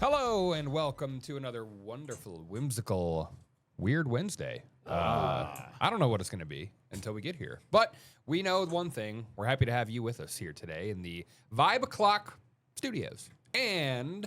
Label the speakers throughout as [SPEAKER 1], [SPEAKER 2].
[SPEAKER 1] Hello and welcome to another wonderful, whimsical, weird Wednesday. I don't know what it's going to be until we get here, but we know one thing. We're happy to have you with us here today in the Vibe O'Clock studios and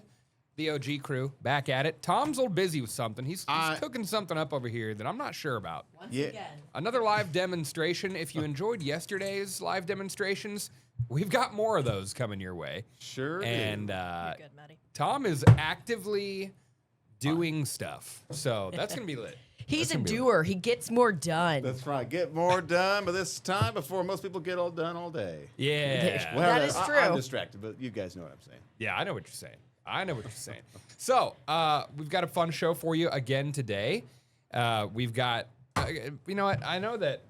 [SPEAKER 1] the OG crew back at it. Tom's a little busy with something. He's cooking something up over here that I'm not sure about.
[SPEAKER 2] Once again.
[SPEAKER 1] Another live demonstration. If you enjoyed yesterday's live demonstrations, we've got more of those coming your way.
[SPEAKER 3] Sure.
[SPEAKER 1] And
[SPEAKER 2] You're good, Maddie.
[SPEAKER 1] Tom is actively doing stuff, so that's gonna be lit.
[SPEAKER 2] He's
[SPEAKER 1] That's
[SPEAKER 2] a
[SPEAKER 1] gonna be lit.
[SPEAKER 2] doer. He gets more done.
[SPEAKER 3] That's right. Get more done by this time before most people get all done all day.
[SPEAKER 1] Yeah,
[SPEAKER 3] Well,
[SPEAKER 2] That is true.
[SPEAKER 3] I'm distracted, but you guys know what I'm saying.
[SPEAKER 1] yeah, I know what you're saying. So, we've got a fun show for you again today. We've got, you know what? I know that.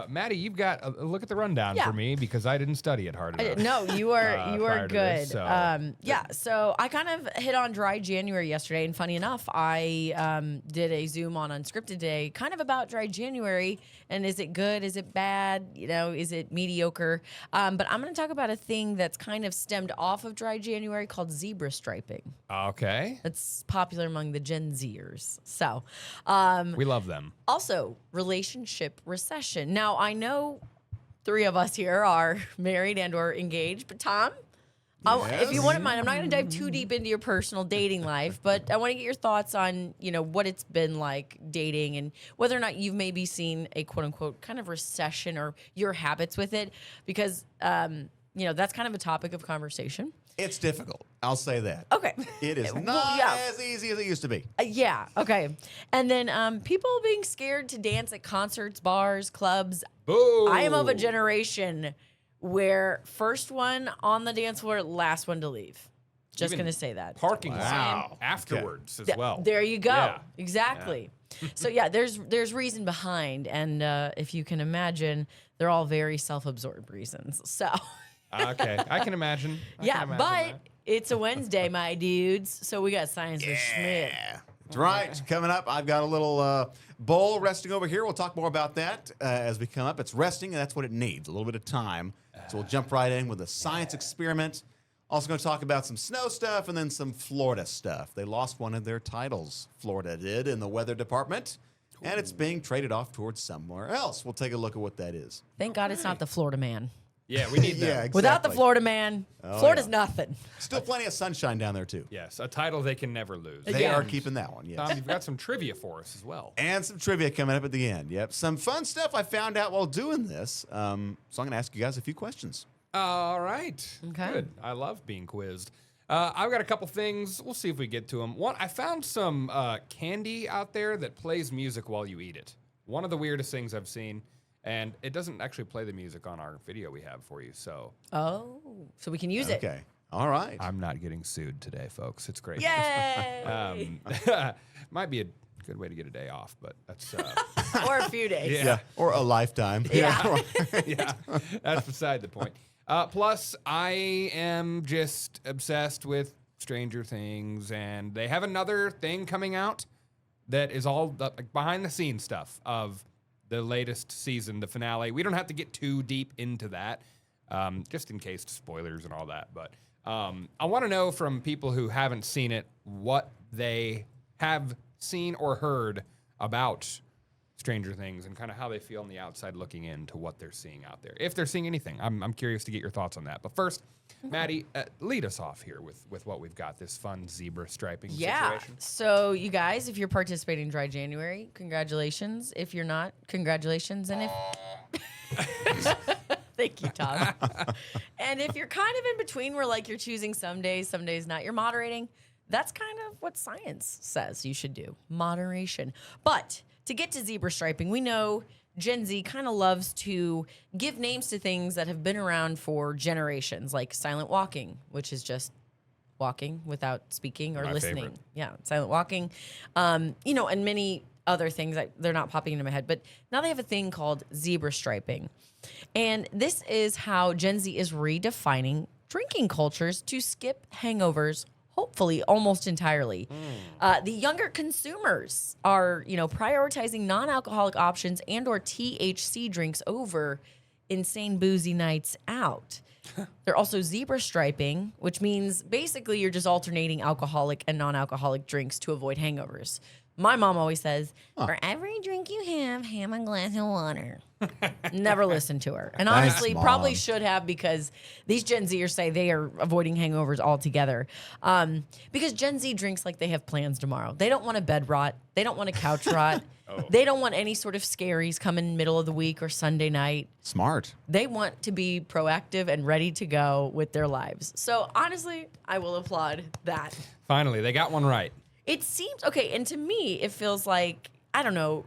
[SPEAKER 1] Maddie, you've got a look at the rundown
[SPEAKER 2] Yeah.
[SPEAKER 1] for me because I didn't study it hard enough.
[SPEAKER 2] No, you are
[SPEAKER 1] prior to
[SPEAKER 2] good.
[SPEAKER 1] this, so-
[SPEAKER 2] So I kind of hit on dry January yesterday, and funny enough, I did a Zoom on Unscripted Day, kind of about dry January and is it good, is it bad, is it mediocre? But I'm going to talk about a thing that's kind of stemmed off of dry January called zebra striping.
[SPEAKER 1] Okay,
[SPEAKER 2] It's popular among the Gen Zers. So,
[SPEAKER 1] we love them.
[SPEAKER 2] also relationship recession. Now, I know three of us here are married and or engaged, but Tom, if you wouldn't mind, I'm not going to dive too deep into your personal dating life, but I want to get your thoughts on, what it's been like dating and whether or not you've maybe seen a quote unquote kind of recession or your habits with it, because, that's kind of a topic of conversation.
[SPEAKER 3] It's difficult. I'll say that.
[SPEAKER 2] Okay.
[SPEAKER 3] It is
[SPEAKER 2] Well,
[SPEAKER 3] not
[SPEAKER 2] yeah.
[SPEAKER 3] as easy as it used to be.
[SPEAKER 2] Yeah. Okay. And then people being scared to dance at concerts, bars, clubs.
[SPEAKER 1] Boo!
[SPEAKER 2] I am of a generation where first one on the dance floor, last one to leave. Just
[SPEAKER 1] Even
[SPEAKER 2] going to say that.
[SPEAKER 1] Parking lot
[SPEAKER 3] Wow.
[SPEAKER 1] afterwards as
[SPEAKER 2] Th-
[SPEAKER 1] well.
[SPEAKER 2] There you go.
[SPEAKER 1] Yeah.
[SPEAKER 2] Exactly. So yeah, there's reason behind, and if you can imagine, they're all very self-absorbed reasons. So
[SPEAKER 1] Okay, I can imagine.
[SPEAKER 2] but it's a Wednesday, my dudes. So we got Science with Schmidt.
[SPEAKER 3] Yeah. That's right. Coming up, I've got a little bowl resting over here. We'll talk more about that as we come up. It's resting, and that's what it needs, a little bit of time. So we'll jump right in with a science experiment. Also going to talk about some snow stuff and then some Florida stuff. They lost one of their titles, Florida did, in the weather department, and it's being traded off towards somewhere else. We'll take a look at what that is.
[SPEAKER 2] Thank God it's not the Florida man.
[SPEAKER 1] Yeah, we need that.
[SPEAKER 3] Yeah,
[SPEAKER 2] Without the
[SPEAKER 3] exactly.
[SPEAKER 2] Florida man,
[SPEAKER 3] Oh,
[SPEAKER 2] Florida's
[SPEAKER 3] yeah.
[SPEAKER 2] nothing.
[SPEAKER 3] Still plenty of sunshine down there, too.
[SPEAKER 1] Yes, a title they can never lose.
[SPEAKER 3] They
[SPEAKER 2] Yeah.
[SPEAKER 3] are keeping that one, yes.
[SPEAKER 1] Tom, you've got some trivia for us as well.
[SPEAKER 3] And some trivia coming up at the end. Yep. Some fun stuff I found out while doing this. So I'm going to ask you guys a few questions.
[SPEAKER 1] All right.
[SPEAKER 2] Okay.
[SPEAKER 1] Good. I love being quizzed. I've got a couple things. We'll see if we get to them. One, I found some candy out there that plays music while you eat it. One of the weirdest things I've seen. And it doesn't actually play the music on our video we have for you. So
[SPEAKER 2] Oh, so we can use it.
[SPEAKER 3] Okay. All right.
[SPEAKER 1] I'm not getting sued today, folks. It's great.
[SPEAKER 2] Yay!
[SPEAKER 1] Might be a good way to get a day off, but that's
[SPEAKER 2] Or a few days.
[SPEAKER 3] Yeah. Or a lifetime.
[SPEAKER 2] Yeah.
[SPEAKER 1] yeah, that's beside the point. Plus, I am just obsessed with Stranger Things, and they have another thing coming out that is all the behind the scenes stuff of the latest season, the finale. We don't have to get too deep into that, just in case spoilers and all that. But I want to know from people who haven't seen it what they have seen or heard about Stranger Things and kind of how they feel on the outside looking into what they're seeing out there. If they're seeing anything, I'm curious to get your thoughts on that. But first, Maddie, lead us off here with what we've got, this fun zebra striping
[SPEAKER 2] Yeah.
[SPEAKER 1] situation.
[SPEAKER 2] So you guys, if you're participating in Dry January, congratulations. If you're not, congratulations. And if thank you, Tom. And if you're kind of in between where like you're choosing some days not, you're moderating, that's kind of what science says you should do. Moderation. But to get to zebra striping, we know Gen Z kind of loves to give names to things that have been around for generations, like silent walking, which is just walking without speaking or
[SPEAKER 1] My
[SPEAKER 2] listening.
[SPEAKER 1] favorite.
[SPEAKER 2] Yeah, silent walking. And many other things that they're not popping into my head. But now they have a thing called zebra striping. And this is how Gen Z is redefining drinking cultures to skip hangovers, hopefully almost entirely. The younger consumers are, prioritizing non-alcoholic options and or THC drinks over, insane boozy nights out. They're also zebra striping, which means basically you're just alternating alcoholic and non-alcoholic drinks to avoid hangovers. My mom always says, for every drink you have a glass of water. Never listen to her. And
[SPEAKER 3] Thanks,
[SPEAKER 2] honestly,
[SPEAKER 3] Mom.
[SPEAKER 2] probably should have, because these Gen Zers say they are avoiding hangovers altogether. Because Gen Z drinks like they have plans tomorrow. They don't want a bed rot. They don't want a couch rot. They don't want any sort of scaries coming middle of the week or Sunday night.
[SPEAKER 3] Smart.
[SPEAKER 2] They want to be proactive and ready to go with their lives. So honestly, I will applaud that.
[SPEAKER 1] Finally, they got one right.
[SPEAKER 2] It seems okay, and to me, it feels like, I don't know,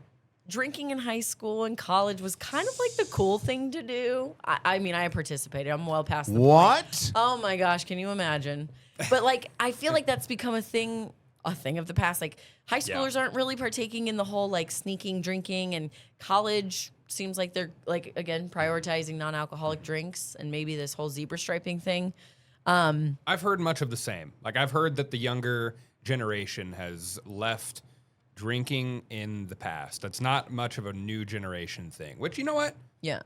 [SPEAKER 2] drinking in high school and college was kind of like the cool thing to do. I mean, I participated. I'm well past the point.
[SPEAKER 3] What?
[SPEAKER 2] Oh my gosh, can you imagine? But like, I feel like that's become a thing of the past. Like, high schoolers aren't really partaking in the whole like sneaking drinking, and college seems like they're like, again, prioritizing non-alcoholic drinks and maybe this whole zebra striping thing.
[SPEAKER 1] I've heard much of the same. Like, I've heard that the younger generation has left drinking in the past. That's not much of a new generation thing, which, you know what?
[SPEAKER 2] Yeah.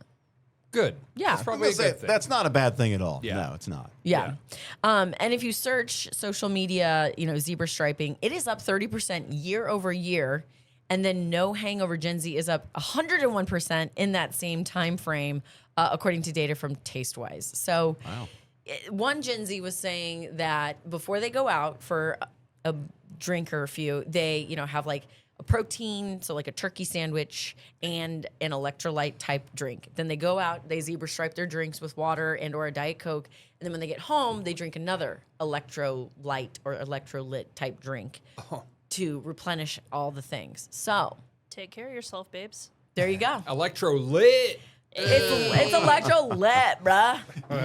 [SPEAKER 1] Good.
[SPEAKER 2] Yeah.
[SPEAKER 1] That's
[SPEAKER 2] I'm
[SPEAKER 1] probably a good thing.
[SPEAKER 3] That's not a bad thing at all.
[SPEAKER 1] Yeah.
[SPEAKER 3] No, it's not.
[SPEAKER 2] Yeah. And if you search social media, zebra striping, it is up 30% year over year. And then no hangover Gen Z is up 101% in that same time frame, according to data from TasteWise. So
[SPEAKER 3] Wow.
[SPEAKER 2] One Gen Z was saying that before they go out for a drink or a few, they, have like a protein, so like a turkey sandwich and an electrolyte type drink. Then they go out, they zebra stripe their drinks with water and or a Diet Coke. And then when they get home, they drink another electrolyte or electrolyte type drink to replenish all the things. So
[SPEAKER 4] Take care of yourself, babes.
[SPEAKER 2] there you go.
[SPEAKER 1] Electrolyte.
[SPEAKER 2] It's electrolyte, bruh.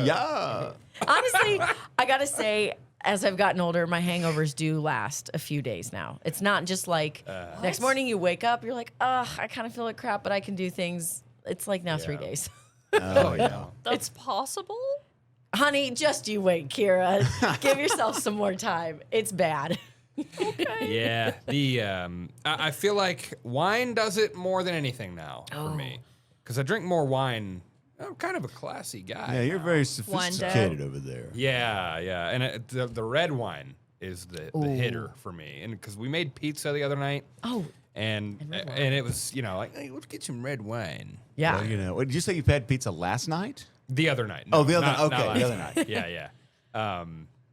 [SPEAKER 3] Yeah.
[SPEAKER 2] Honestly, I gotta say, as I've gotten older, my hangovers do last a few days now. It's not just like next morning you wake up, you're like, I kind of feel like crap, but I can do things. It's like now 3 days.
[SPEAKER 3] Oh, yeah.
[SPEAKER 4] That's possible?
[SPEAKER 2] Honey, just you wait, Kira. Give yourself some more time. It's bad.
[SPEAKER 1] Yeah. I feel like wine does it more than anything now for me. Because I drink more wine. I'm kind of a classy guy.
[SPEAKER 3] Yeah, you're
[SPEAKER 1] now.
[SPEAKER 3] very
[SPEAKER 4] Wine
[SPEAKER 3] sophisticated over there.
[SPEAKER 1] Yeah, yeah. And the red wine is the hitter for me. And because we made pizza the other night.
[SPEAKER 2] Oh,
[SPEAKER 1] And
[SPEAKER 2] red wine.
[SPEAKER 1] it was, like, hey, let's get some red wine.
[SPEAKER 2] yeah.
[SPEAKER 3] Well, did you say you've had pizza last night?
[SPEAKER 1] The other night.
[SPEAKER 3] Oh, the other
[SPEAKER 1] not
[SPEAKER 3] night. Okay,
[SPEAKER 1] last
[SPEAKER 3] the other night.
[SPEAKER 1] Yeah.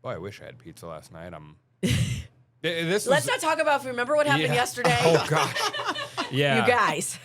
[SPEAKER 1] Boy, I wish I had pizza last night. This
[SPEAKER 2] Let's
[SPEAKER 1] was,
[SPEAKER 2] not talk about. Remember what happened
[SPEAKER 1] Yeah.
[SPEAKER 2] yesterday?
[SPEAKER 1] Oh gosh. Yeah.
[SPEAKER 2] You guys.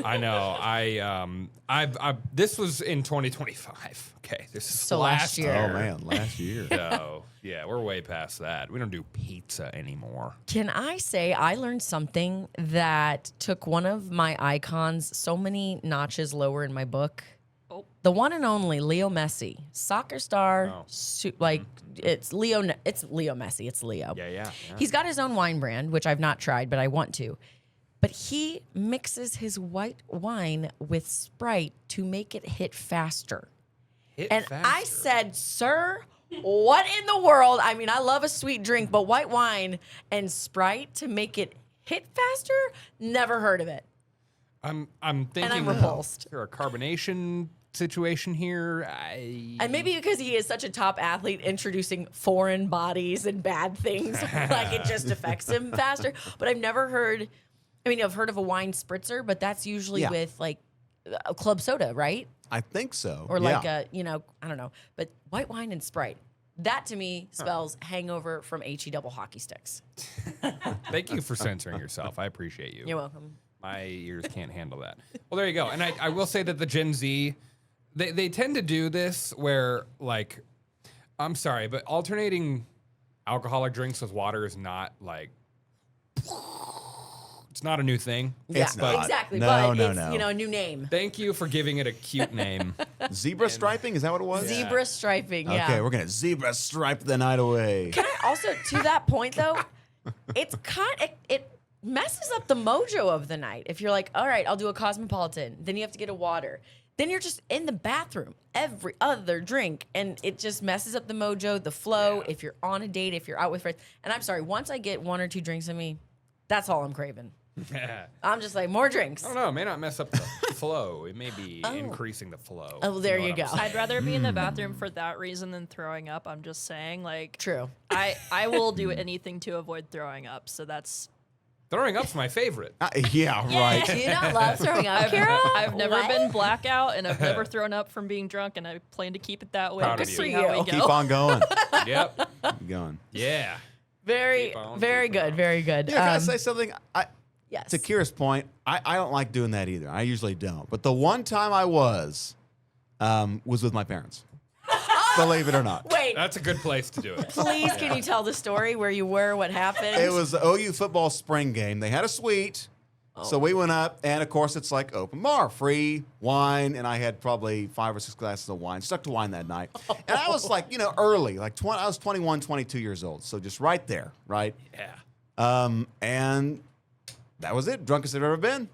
[SPEAKER 1] I know. I this was in 2025. Okay. This is
[SPEAKER 2] So last year.
[SPEAKER 3] Oh, man, last year.
[SPEAKER 1] So yeah, we're way past that. We don't do pizza anymore.
[SPEAKER 2] Can I say I learned something that took one of my icons so many notches lower in my book?
[SPEAKER 4] Oh.
[SPEAKER 2] The one and only Leo Messi, soccer star,
[SPEAKER 1] Oh.
[SPEAKER 2] it's Leo Messi, it's Leo.
[SPEAKER 1] Yeah.
[SPEAKER 2] He's got his own wine brand, which I've not tried, but I want to. But he mixes his white wine with Sprite to make it hit faster.
[SPEAKER 1] Hit
[SPEAKER 2] And
[SPEAKER 1] faster.
[SPEAKER 2] I said, sir, what in the world? I mean, I love a sweet drink, but white wine and Sprite to make it hit faster? Never heard of it.
[SPEAKER 1] I'm thinking.
[SPEAKER 2] I'm repulsed.
[SPEAKER 1] Is there a carbonation situation here?
[SPEAKER 2] And maybe because he is such a top athlete, introducing foreign bodies and bad things, like it just affects him faster. But I've never heard, I've heard of a wine spritzer, but that's usually
[SPEAKER 3] Yeah.
[SPEAKER 2] with like a club soda, right?
[SPEAKER 3] I think so.
[SPEAKER 2] Or
[SPEAKER 3] yeah.
[SPEAKER 2] like I don't know. But white wine and Sprite, that to me spells hangover from HE double hockey sticks.
[SPEAKER 1] Thank you for censoring yourself. I appreciate you.
[SPEAKER 2] You're welcome.
[SPEAKER 1] My ears can't handle that. Well, there you go. And I will say that the Gen Z, they tend to do this where, like, I'm sorry, but alternating alcoholic drinks with water is not like, it's not a new thing.
[SPEAKER 3] It's
[SPEAKER 2] Yeah,
[SPEAKER 3] not.
[SPEAKER 2] exactly.
[SPEAKER 3] No,
[SPEAKER 2] but
[SPEAKER 3] no,
[SPEAKER 2] it's,
[SPEAKER 3] no.
[SPEAKER 2] a new name.
[SPEAKER 1] Thank you for giving it a cute name.
[SPEAKER 3] Zebra striping? Is that what it was?
[SPEAKER 2] Zebra striping, yeah.
[SPEAKER 3] Okay, we're going to zebra stripe the night away.
[SPEAKER 2] Can I also, to that point though, it's it messes up the mojo of the night. If you're like, all right, I'll do a Cosmopolitan, then you have to get a water. Then you're just in the bathroom every other drink, and it just messes up the mojo, the flow. If you're on a date, if you're out with friends, and I'm sorry, once I get one or two drinks in me, that's all I'm craving. I'm just like, more drinks.
[SPEAKER 1] I don't know. It may not mess up the flow. It may be increasing the flow.
[SPEAKER 2] Oh,
[SPEAKER 1] if
[SPEAKER 2] there
[SPEAKER 1] know
[SPEAKER 2] you
[SPEAKER 1] what I'm
[SPEAKER 2] go.
[SPEAKER 1] saying.
[SPEAKER 4] I'd rather be in the bathroom for that reason than throwing up. I'm just saying, like,
[SPEAKER 2] True.
[SPEAKER 4] I will do anything to avoid throwing up. So that's.
[SPEAKER 1] Throwing up's my favorite.
[SPEAKER 3] Yeah, right.
[SPEAKER 2] Do you not love throwing up, Kara?
[SPEAKER 4] I've never
[SPEAKER 2] What?
[SPEAKER 4] been blackout, and I've never thrown up from being drunk, and I plan to keep it that way.
[SPEAKER 1] Proud
[SPEAKER 4] We'll
[SPEAKER 1] of you.
[SPEAKER 4] see
[SPEAKER 2] Good
[SPEAKER 4] how
[SPEAKER 2] for
[SPEAKER 4] we
[SPEAKER 2] you.
[SPEAKER 4] go.
[SPEAKER 3] Keep on going.
[SPEAKER 1] Yep.
[SPEAKER 3] Keep going.
[SPEAKER 1] Yeah.
[SPEAKER 2] Very,
[SPEAKER 1] Keep on
[SPEAKER 2] very
[SPEAKER 1] keeping
[SPEAKER 2] good.
[SPEAKER 1] on.
[SPEAKER 2] Very good.
[SPEAKER 3] Yeah, can I say something?
[SPEAKER 2] yes.
[SPEAKER 3] To Kira's point, I don't like doing that either. I usually don't. But the one time I was with my parents. Believe it or not.
[SPEAKER 2] Wait,
[SPEAKER 1] That's a good place to do it.
[SPEAKER 2] please, can you tell the story where you were, what happened?
[SPEAKER 3] It was the OU football spring game. They had a suite. So we went up, and of course, it's like open bar, free wine. And I had probably 5 or 6 glasses of wine, stuck to wine that night. And I was like, early, like I was 21, 22 years old. So just right there, right?
[SPEAKER 1] Yeah.
[SPEAKER 3] And that was it. Drunkest I've ever been.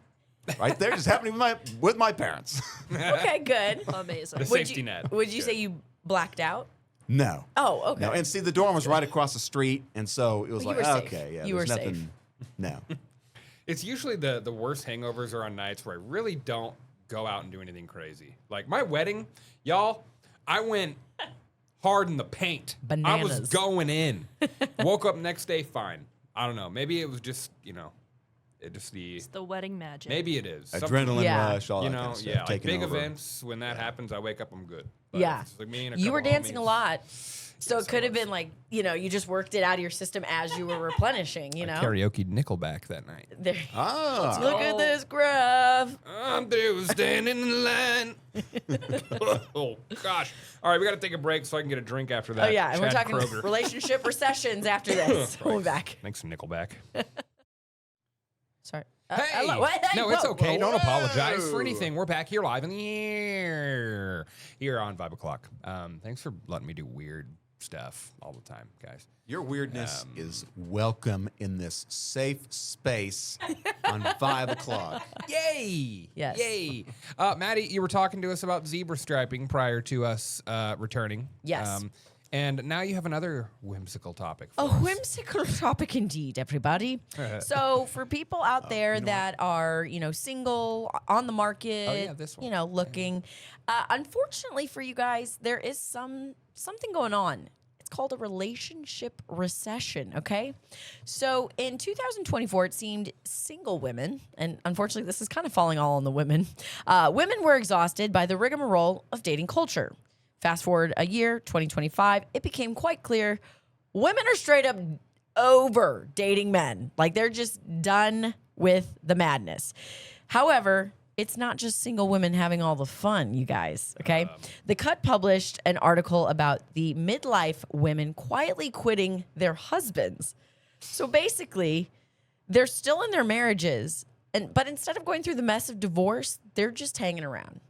[SPEAKER 3] Right there, just happening with my parents.
[SPEAKER 2] Okay, good.
[SPEAKER 4] Amazing.
[SPEAKER 1] The
[SPEAKER 2] Would
[SPEAKER 1] safety
[SPEAKER 2] you,
[SPEAKER 1] net.
[SPEAKER 2] Would you
[SPEAKER 1] Good.
[SPEAKER 2] say you blacked out?
[SPEAKER 3] No.
[SPEAKER 2] Oh, okay.
[SPEAKER 3] No, and see, the dorm was right across the street, and so it was
[SPEAKER 2] Well,
[SPEAKER 3] like,
[SPEAKER 2] you were safe.
[SPEAKER 3] okay, yeah,
[SPEAKER 2] You
[SPEAKER 3] there's
[SPEAKER 2] were
[SPEAKER 3] nothing.
[SPEAKER 2] safe.
[SPEAKER 3] No.
[SPEAKER 1] It's usually the worst hangovers are on nights where I really don't go out and do anything crazy. Like my wedding, y'all, I went hard in the paint. I
[SPEAKER 2] Bananas.
[SPEAKER 1] was going in. Woke up next day fine. I don't know. Maybe it was just, it just the
[SPEAKER 4] It's the wedding magic.
[SPEAKER 1] maybe it is. Something-
[SPEAKER 3] Adrenaline
[SPEAKER 2] Yeah.
[SPEAKER 3] rush, all
[SPEAKER 1] You
[SPEAKER 3] that
[SPEAKER 1] know,
[SPEAKER 3] kind of stuff.
[SPEAKER 1] yeah, like
[SPEAKER 3] taking
[SPEAKER 1] big
[SPEAKER 3] over.
[SPEAKER 1] events. When that happens, I wake up, I'm good. But
[SPEAKER 2] Yeah.
[SPEAKER 1] if it's like me and a
[SPEAKER 2] You were
[SPEAKER 1] couple
[SPEAKER 2] dancing a
[SPEAKER 1] homies,
[SPEAKER 2] lot. So it
[SPEAKER 1] Yes, I
[SPEAKER 2] could have
[SPEAKER 1] was.
[SPEAKER 2] been like, you just worked it out of your system as you were replenishing,
[SPEAKER 1] I karaoke Nickelback that night.
[SPEAKER 2] There.
[SPEAKER 3] Ah.
[SPEAKER 2] Look at this graph.
[SPEAKER 1] I'm through standing in line. Oh gosh! All right, we got to take a break so I can get a drink after that.
[SPEAKER 2] Oh, yeah. And we're
[SPEAKER 1] Chad
[SPEAKER 2] talking
[SPEAKER 1] Kroger.
[SPEAKER 2] relationship recessions after this. We'll be back.
[SPEAKER 1] Thanks, Nickelback.
[SPEAKER 2] Sorry.
[SPEAKER 1] Hey,
[SPEAKER 2] hello. What? Hey,
[SPEAKER 1] no, it's
[SPEAKER 2] whoa,
[SPEAKER 1] okay.
[SPEAKER 2] whoa,
[SPEAKER 1] Don't
[SPEAKER 2] whoa.
[SPEAKER 1] apologize for anything. We're back here live in the air here on 5 o'clock. Thanks for letting me do weird stuff all the time, guys.
[SPEAKER 3] Your weirdness is welcome in this safe space on 5 o'clock.
[SPEAKER 1] Yay!
[SPEAKER 2] Yes.
[SPEAKER 1] Yay! Maddie, you were talking to us about zebra striping prior to us returning.
[SPEAKER 2] Yes.
[SPEAKER 1] And now you have another whimsical topic. For
[SPEAKER 2] A
[SPEAKER 1] us.
[SPEAKER 2] whimsical topic indeed, everybody. So for people out there that are, single, on the market,
[SPEAKER 1] Oh, yeah, this one.
[SPEAKER 2] looking, unfortunately for you guys, there is something going on. It's called a relationship recession, okay? So in 2024, it seemed single women, and unfortunately this is kind of falling all on the women, women were exhausted by the rigmarole of dating culture. Fast forward a year, 2025, it became quite clear women are straight up over dating men. Like they're just done with the madness. However, it's not just single women having all the fun, you guys, okay? The Cut published an article about the midlife women quietly quitting their husbands. So basically, they're still in their marriages, but instead of going through the mess of divorce, they're just hanging around.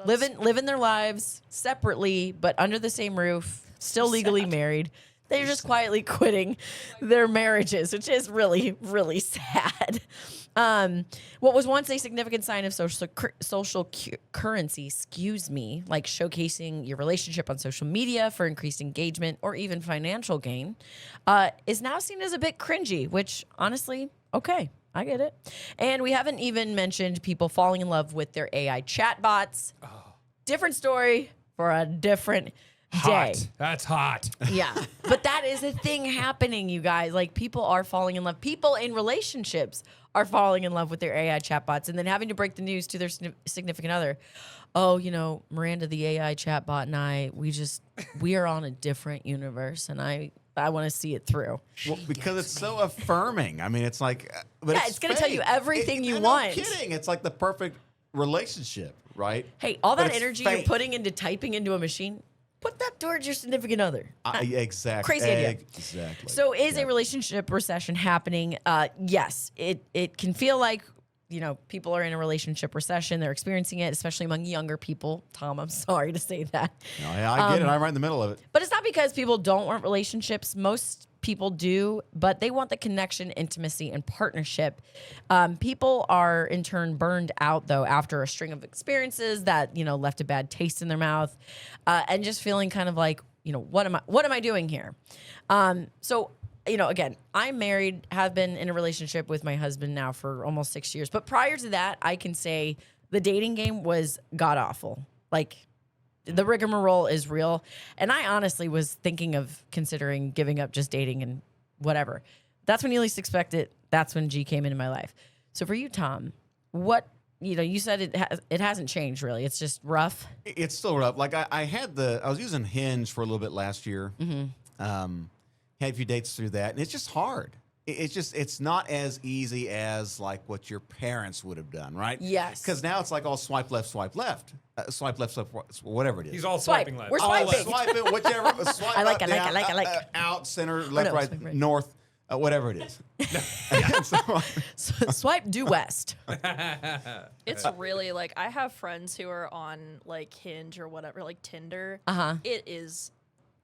[SPEAKER 2] Living their lives separately, but under the same roof, still legally married. They're just quietly quitting their marriages, which is really, really sad. What was once a significant sign of social currency, like showcasing your relationship on social media for increased engagement or even financial gain, is now seen as a bit cringy, which honestly, okay. I get it. And we haven't even mentioned people falling in love with their AI chatbots. Different story for a different day.
[SPEAKER 1] Hot. That's hot.
[SPEAKER 2] Yeah. But that is a thing happening, you guys. Like people are falling in love. People in relationships are falling in love with their AI chatbots and then having to break the news to their significant other. Oh, Miranda, the AI chatbot and I, we are on a different universe and I want to see it through.
[SPEAKER 3] Well, because it's so affirming. I mean, it's like, but
[SPEAKER 2] Yeah, it's gonna tell you
[SPEAKER 3] fake.
[SPEAKER 2] everything you
[SPEAKER 3] I'm
[SPEAKER 2] want.
[SPEAKER 3] not kidding. It's like the perfect relationship, right?
[SPEAKER 2] Hey, all
[SPEAKER 3] But
[SPEAKER 2] that
[SPEAKER 3] it's
[SPEAKER 2] energy
[SPEAKER 3] fake.
[SPEAKER 2] you're putting into typing into a machine, put that towards your significant other.
[SPEAKER 3] Exactly.
[SPEAKER 2] Crazy idea.
[SPEAKER 3] Exactly.
[SPEAKER 2] So is a relationship recession happening? Yes, it can feel like, people are in a relationship recession. They're experiencing it, especially among younger people. Tom, I'm sorry to say that.
[SPEAKER 3] No, I get it. I'm right in the middle of it.
[SPEAKER 2] But it's not because people don't want relationships. Most people do, but they want the connection, intimacy, and partnership. People are in turn burned out though after a string of experiences that left a bad taste in their mouth, and just feeling kind of like what am I doing here? So again, I'm married, have been in a relationship with my husband now for almost 6 years. But prior to that, I can say the dating game was god awful. Like, the rigmarole is real. And I honestly was thinking of considering giving up just dating and whatever. That's when you least expect it. That's when G came into my life. So for you, Tom, what, you said it hasn't changed really. It's just rough.
[SPEAKER 3] It's still rough. Like I was using Hinge for a little bit last year. Had a few dates through that, and it's just hard. It's not as easy as like what your parents would have done, right?
[SPEAKER 2] Yes.
[SPEAKER 3] Because now it's like all swipe left, swipe left, whatever it is.
[SPEAKER 1] He's all
[SPEAKER 2] Swipe.
[SPEAKER 1] swiping left.
[SPEAKER 2] We're swiping.
[SPEAKER 3] Swipe it, whichever. Swipe
[SPEAKER 2] I like,
[SPEAKER 3] up,
[SPEAKER 2] I like, I
[SPEAKER 3] down,
[SPEAKER 2] like, I like.
[SPEAKER 3] out, center, left,
[SPEAKER 2] no,
[SPEAKER 3] right,
[SPEAKER 2] swipe right.
[SPEAKER 3] north, whatever it is. And so,
[SPEAKER 2] Swipe due west.
[SPEAKER 4] It's really like I have friends who are on like Hinge or whatever, like Tinder.
[SPEAKER 2] Uh-huh.
[SPEAKER 4] It is,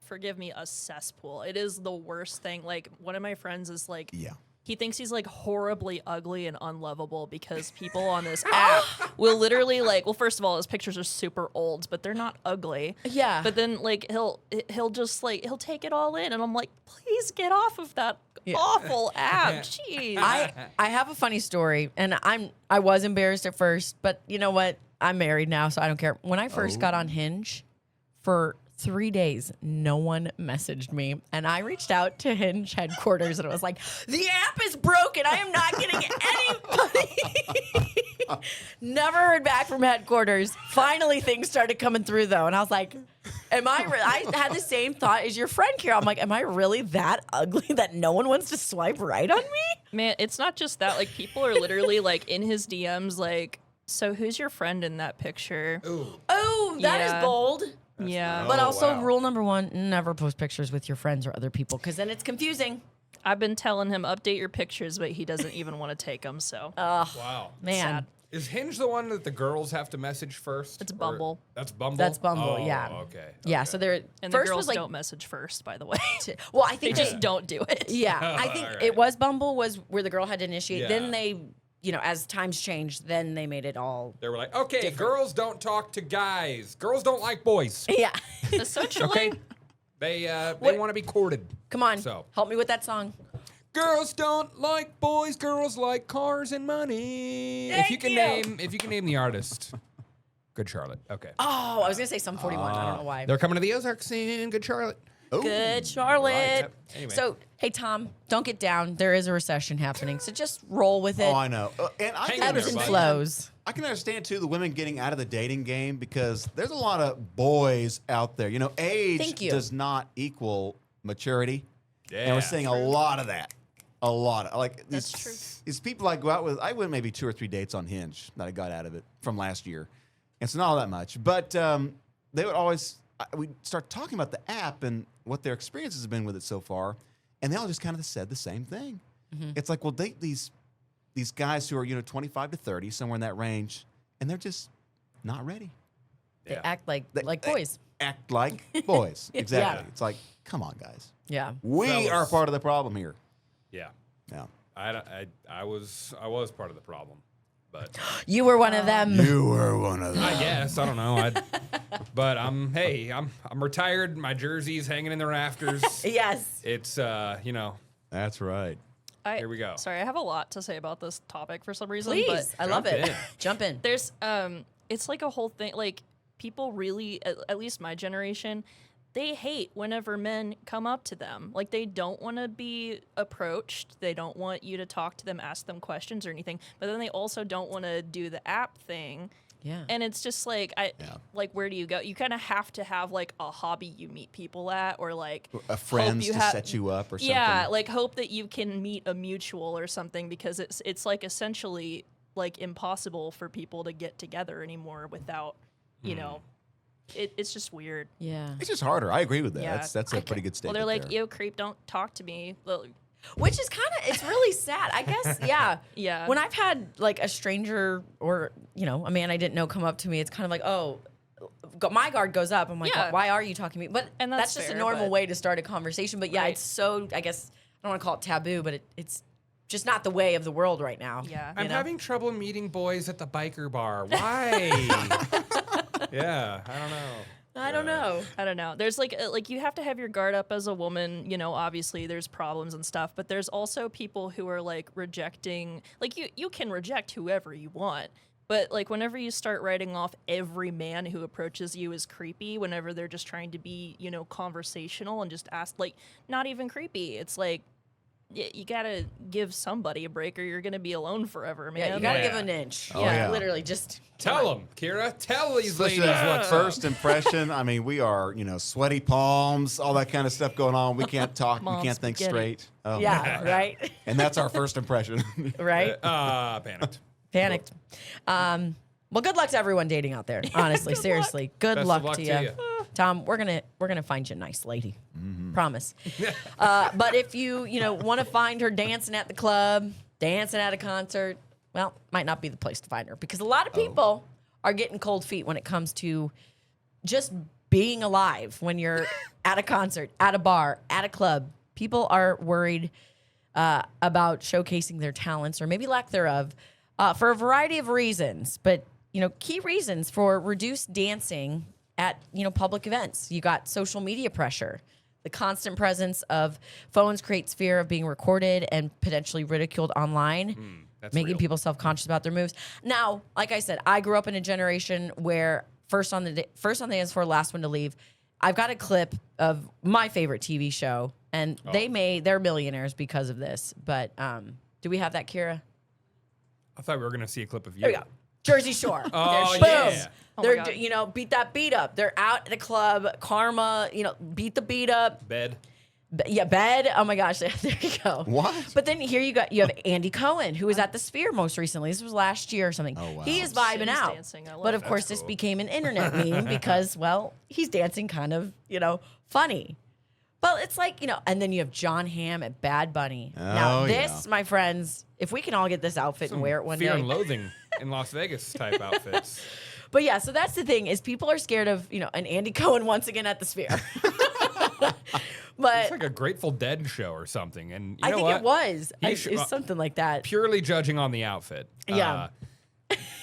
[SPEAKER 4] forgive me, a cesspool. It is the worst thing. Like one of my friends is like,
[SPEAKER 3] yeah.
[SPEAKER 4] he thinks he's like horribly ugly and unlovable because people on this app will literally like, well, first of all, his pictures are super old, but they're not ugly.
[SPEAKER 2] Yeah.
[SPEAKER 4] But then like he'll just like he'll take it all in, and I'm like, please get off of that awful app. Jeez.
[SPEAKER 2] I have a funny story, and I was embarrassed at first, but you know what? I'm married now, so I don't care. When I first got on Hinge, for 3 days, no one messaged me, and I reached out to Hinge headquarters, and it was like, the app is broken. I am not getting anybody. Never heard back from headquarters. Finally, things started coming through though, and I was like, I had the same thought as your friend, Carol. I'm like, am I really that ugly that no one wants to swipe right on me?
[SPEAKER 4] Man, it's not just that. Like people are literally like in his DMs, like, so who's your friend in that picture?
[SPEAKER 1] Ooh.
[SPEAKER 2] Oh, that is
[SPEAKER 4] Yeah.
[SPEAKER 2] bold.
[SPEAKER 4] Yeah.
[SPEAKER 2] But
[SPEAKER 3] Oh,
[SPEAKER 2] also,
[SPEAKER 3] wow.
[SPEAKER 2] rule number 1, never post pictures with your friends or other people, because then it's confusing.
[SPEAKER 4] I've been telling him update your pictures, but he doesn't even want to take them. So
[SPEAKER 1] Wow.
[SPEAKER 2] Man.
[SPEAKER 4] Sad.
[SPEAKER 1] Is Hinge the one that the girls have to message first?
[SPEAKER 4] It's
[SPEAKER 1] Or-
[SPEAKER 4] Bumble.
[SPEAKER 1] That's Bumble?
[SPEAKER 2] That's Bumble,
[SPEAKER 1] Oh,
[SPEAKER 2] yeah.
[SPEAKER 1] Okay.
[SPEAKER 2] Yeah,
[SPEAKER 1] okay.
[SPEAKER 2] so there.
[SPEAKER 4] And the
[SPEAKER 2] first
[SPEAKER 4] girls
[SPEAKER 2] was like,
[SPEAKER 4] don't message first, by the way.
[SPEAKER 2] well, I
[SPEAKER 4] They
[SPEAKER 2] think
[SPEAKER 4] just don't do it.
[SPEAKER 2] Yeah, I think
[SPEAKER 1] Alright.
[SPEAKER 2] it was Bumble was where the girl had to initiate.
[SPEAKER 1] Yeah.
[SPEAKER 2] Then they, as times changed, then they made it all.
[SPEAKER 1] They were like, okay, girls don't talk to guys. Girls don't like boys.
[SPEAKER 2] Yeah.
[SPEAKER 4] Essentially,
[SPEAKER 1] Okay? They
[SPEAKER 2] What-
[SPEAKER 1] want to be courted.
[SPEAKER 2] Come on,
[SPEAKER 1] So.
[SPEAKER 2] help me with that song.
[SPEAKER 1] Girls don't like boys. Girls like cars and money.
[SPEAKER 2] Thank
[SPEAKER 1] if you can name the artist, Good Charlotte. Okay.
[SPEAKER 2] Oh, I was gonna say some 41. I don't know why.
[SPEAKER 1] They're coming to the Ozarks soon. Good Charlotte.
[SPEAKER 3] Ooh.
[SPEAKER 2] Good Charlotte.
[SPEAKER 1] Yep. Anyway.
[SPEAKER 2] So, hey Tom, don't get down. There is a recession happening, so just roll with it.
[SPEAKER 3] Oh, I know. And I
[SPEAKER 1] Hang
[SPEAKER 3] can
[SPEAKER 1] in there,
[SPEAKER 2] Ebbs and
[SPEAKER 1] buddy.
[SPEAKER 2] flows.
[SPEAKER 3] I can understand too the women getting out of the dating game because there's a lot of boys out there. Age
[SPEAKER 2] Thank you.
[SPEAKER 3] does not equal maturity, and
[SPEAKER 1] Yeah.
[SPEAKER 3] we're seeing a lot of that. A lot of like
[SPEAKER 4] That's true.
[SPEAKER 3] these people I go out with. I went maybe 2 or 3 dates on Hinge that I got out of it from last year. It's not all that much, but they would always we start talking about the app and what their experiences have been with it so far, and they all just kind of said the same thing. It's like, well, date these guys who are 25 to 30, somewhere in that range, and they're just not ready.
[SPEAKER 2] They
[SPEAKER 1] Yeah.
[SPEAKER 2] act like
[SPEAKER 3] They-
[SPEAKER 2] boys.
[SPEAKER 3] Act like boys. Exactly.
[SPEAKER 2] Yeah.
[SPEAKER 3] It's like, come on, guys.
[SPEAKER 2] Yeah.
[SPEAKER 3] We
[SPEAKER 1] Fellas.
[SPEAKER 3] are part of the problem here.
[SPEAKER 1] Yeah.
[SPEAKER 3] Yeah.
[SPEAKER 1] I was part of the problem, but
[SPEAKER 2] You were one of them.
[SPEAKER 3] You were one of them.
[SPEAKER 1] I guess I don't know. But I'm retired. My jersey's hanging in the rafters.
[SPEAKER 2] Yes.
[SPEAKER 1] It's
[SPEAKER 3] That's right.
[SPEAKER 1] Here we go.
[SPEAKER 4] Sorry, I have a lot to say about this topic for some reason.
[SPEAKER 2] Please.
[SPEAKER 4] But
[SPEAKER 2] I love
[SPEAKER 1] jump
[SPEAKER 2] it.
[SPEAKER 1] in.
[SPEAKER 2] Jump in.
[SPEAKER 4] there's it's like a whole thing. Like people really, at least my generation, they hate whenever men come up to them. Like they don't want to be approached. They don't want you to talk to them, ask them questions or anything. But then they also don't want to do the app thing.
[SPEAKER 2] Yeah.
[SPEAKER 4] And it's just like like where do you go? You kind of have to have like a hobby you meet people at, or like
[SPEAKER 3] A friends
[SPEAKER 4] you
[SPEAKER 3] to
[SPEAKER 4] have-
[SPEAKER 3] set you up or something.
[SPEAKER 4] yeah, like hope that you can meet a mutual or something, because it's like essentially like impossible for people to get together anymore without, it's just weird.
[SPEAKER 2] Yeah.
[SPEAKER 3] It's just harder. I agree with that.
[SPEAKER 4] Yeah.
[SPEAKER 3] That's a pretty good
[SPEAKER 4] Well,
[SPEAKER 3] statement.
[SPEAKER 4] they're like,
[SPEAKER 3] there.
[SPEAKER 4] yo, creep, don't talk to me. Well,
[SPEAKER 2] Which is it's really sad. I guess, yeah.
[SPEAKER 4] Yeah.
[SPEAKER 2] When I've had like a stranger or, a man I didn't know come up to me, it's kind of like, oh, my guard goes up. I'm like,
[SPEAKER 4] Yeah.
[SPEAKER 2] why are you talking to me? But
[SPEAKER 4] And
[SPEAKER 2] that's
[SPEAKER 4] that's
[SPEAKER 2] just a
[SPEAKER 4] fair,
[SPEAKER 2] normal
[SPEAKER 4] but-
[SPEAKER 2] way to start a conversation. But yeah,
[SPEAKER 4] Right.
[SPEAKER 2] it's so, I guess, I don't want to call it taboo, but it's just not the way of the world right now.
[SPEAKER 4] Yeah.
[SPEAKER 1] I'm
[SPEAKER 2] know?
[SPEAKER 1] having trouble meeting boys at the biker bar. Why? Yeah, I don't know.
[SPEAKER 2] I don't know.
[SPEAKER 4] I don't know. There's like you have to have your guard up as a woman, you know, obviously there's problems and stuff, but there's also people who are like rejecting, like you can reject whoever you want. But like whenever you start writing off every man who approaches you as creepy, whenever they're just trying to be, you know, conversational and just ask, like, not even creepy. It's like you gotta give somebody a break, or you're gonna be alone forever, man.
[SPEAKER 2] Yeah, you gotta
[SPEAKER 1] Yeah.
[SPEAKER 2] give an inch.
[SPEAKER 3] Oh, yeah.
[SPEAKER 2] Literally just
[SPEAKER 1] Tell them, Kira. Tell these
[SPEAKER 3] Especially
[SPEAKER 1] ladies
[SPEAKER 3] that
[SPEAKER 1] what's
[SPEAKER 3] first impression. I mean, we are, sweaty palms, all that kind of stuff going on. We can't talk.
[SPEAKER 4] Mom
[SPEAKER 3] we can't think
[SPEAKER 4] spaghetti.
[SPEAKER 3] straight. Oh,
[SPEAKER 2] Yeah, right,
[SPEAKER 3] And that's our first impression.
[SPEAKER 2] right.
[SPEAKER 1] panicked.
[SPEAKER 2] Panicked. Well, good luck to everyone dating out there. Honestly, seriously, good
[SPEAKER 1] Best of
[SPEAKER 2] luck
[SPEAKER 1] luck
[SPEAKER 2] to
[SPEAKER 1] to
[SPEAKER 2] you. Tom, we're gonna find you a nice lady.
[SPEAKER 3] Mm-hmm.
[SPEAKER 2] Promise. But if you want to find her dancing at the club, dancing at a concert, well, might not be the place to find her, because a lot of people are getting cold feet when it comes to just being alive when you're at a concert, at a bar, at a club. People are worried about showcasing their talents, or maybe lack thereof, for a variety of reasons. But key reasons for reduced dancing at public events. You got social media pressure. The constant presence of phones creates fear of being recorded and potentially ridiculed online,
[SPEAKER 1] That's
[SPEAKER 2] making
[SPEAKER 1] real.
[SPEAKER 2] people self-conscious about their moves. Now, like I said, I grew up in a generation where first on the dance floor, last one to leave. I've got a clip of my favorite TV show, and they're millionaires because of this. But do we have that, Kira?
[SPEAKER 1] I thought we were gonna see a clip of you.
[SPEAKER 2] There we go. Jersey Shore.
[SPEAKER 1] Oh,
[SPEAKER 2] Boom.
[SPEAKER 1] yeah.
[SPEAKER 4] Oh my
[SPEAKER 2] They're
[SPEAKER 4] God.
[SPEAKER 2] beat that beat up. They're out at the club. Karma, beat the beat up.
[SPEAKER 1] Bed.
[SPEAKER 2] Yeah, bed. Oh my gosh, there you go.
[SPEAKER 3] What?
[SPEAKER 2] But then here you have Andy Cohen, who was at the Sphere most recently. This was last year or something.
[SPEAKER 3] Oh, wow.
[SPEAKER 2] He is vibing
[SPEAKER 4] He's
[SPEAKER 2] out.
[SPEAKER 4] dancing. I love
[SPEAKER 2] But of
[SPEAKER 4] that.
[SPEAKER 2] course,
[SPEAKER 1] That's
[SPEAKER 2] this
[SPEAKER 1] cool.
[SPEAKER 2] became an internet meme because, well, he's dancing kind of, funny. Well, it's like, and then you have John Hamm at Bad Bunny. Now,
[SPEAKER 3] Oh,
[SPEAKER 2] this, my friends, if we can all get this outfit and wear it one
[SPEAKER 1] Fear
[SPEAKER 2] day.
[SPEAKER 1] and Loathing in Las Vegas type outfits.
[SPEAKER 2] But yeah, so that's the thing, is people are scared of, an Andy Cohen once again at the Sphere. But
[SPEAKER 1] It's like a Grateful Dead show or something. And you
[SPEAKER 2] I
[SPEAKER 1] know
[SPEAKER 2] think
[SPEAKER 1] what?
[SPEAKER 2] it was.
[SPEAKER 1] He
[SPEAKER 2] It's
[SPEAKER 1] should-
[SPEAKER 2] something like that.
[SPEAKER 1] Purely judging on the outfit.
[SPEAKER 2] Yeah.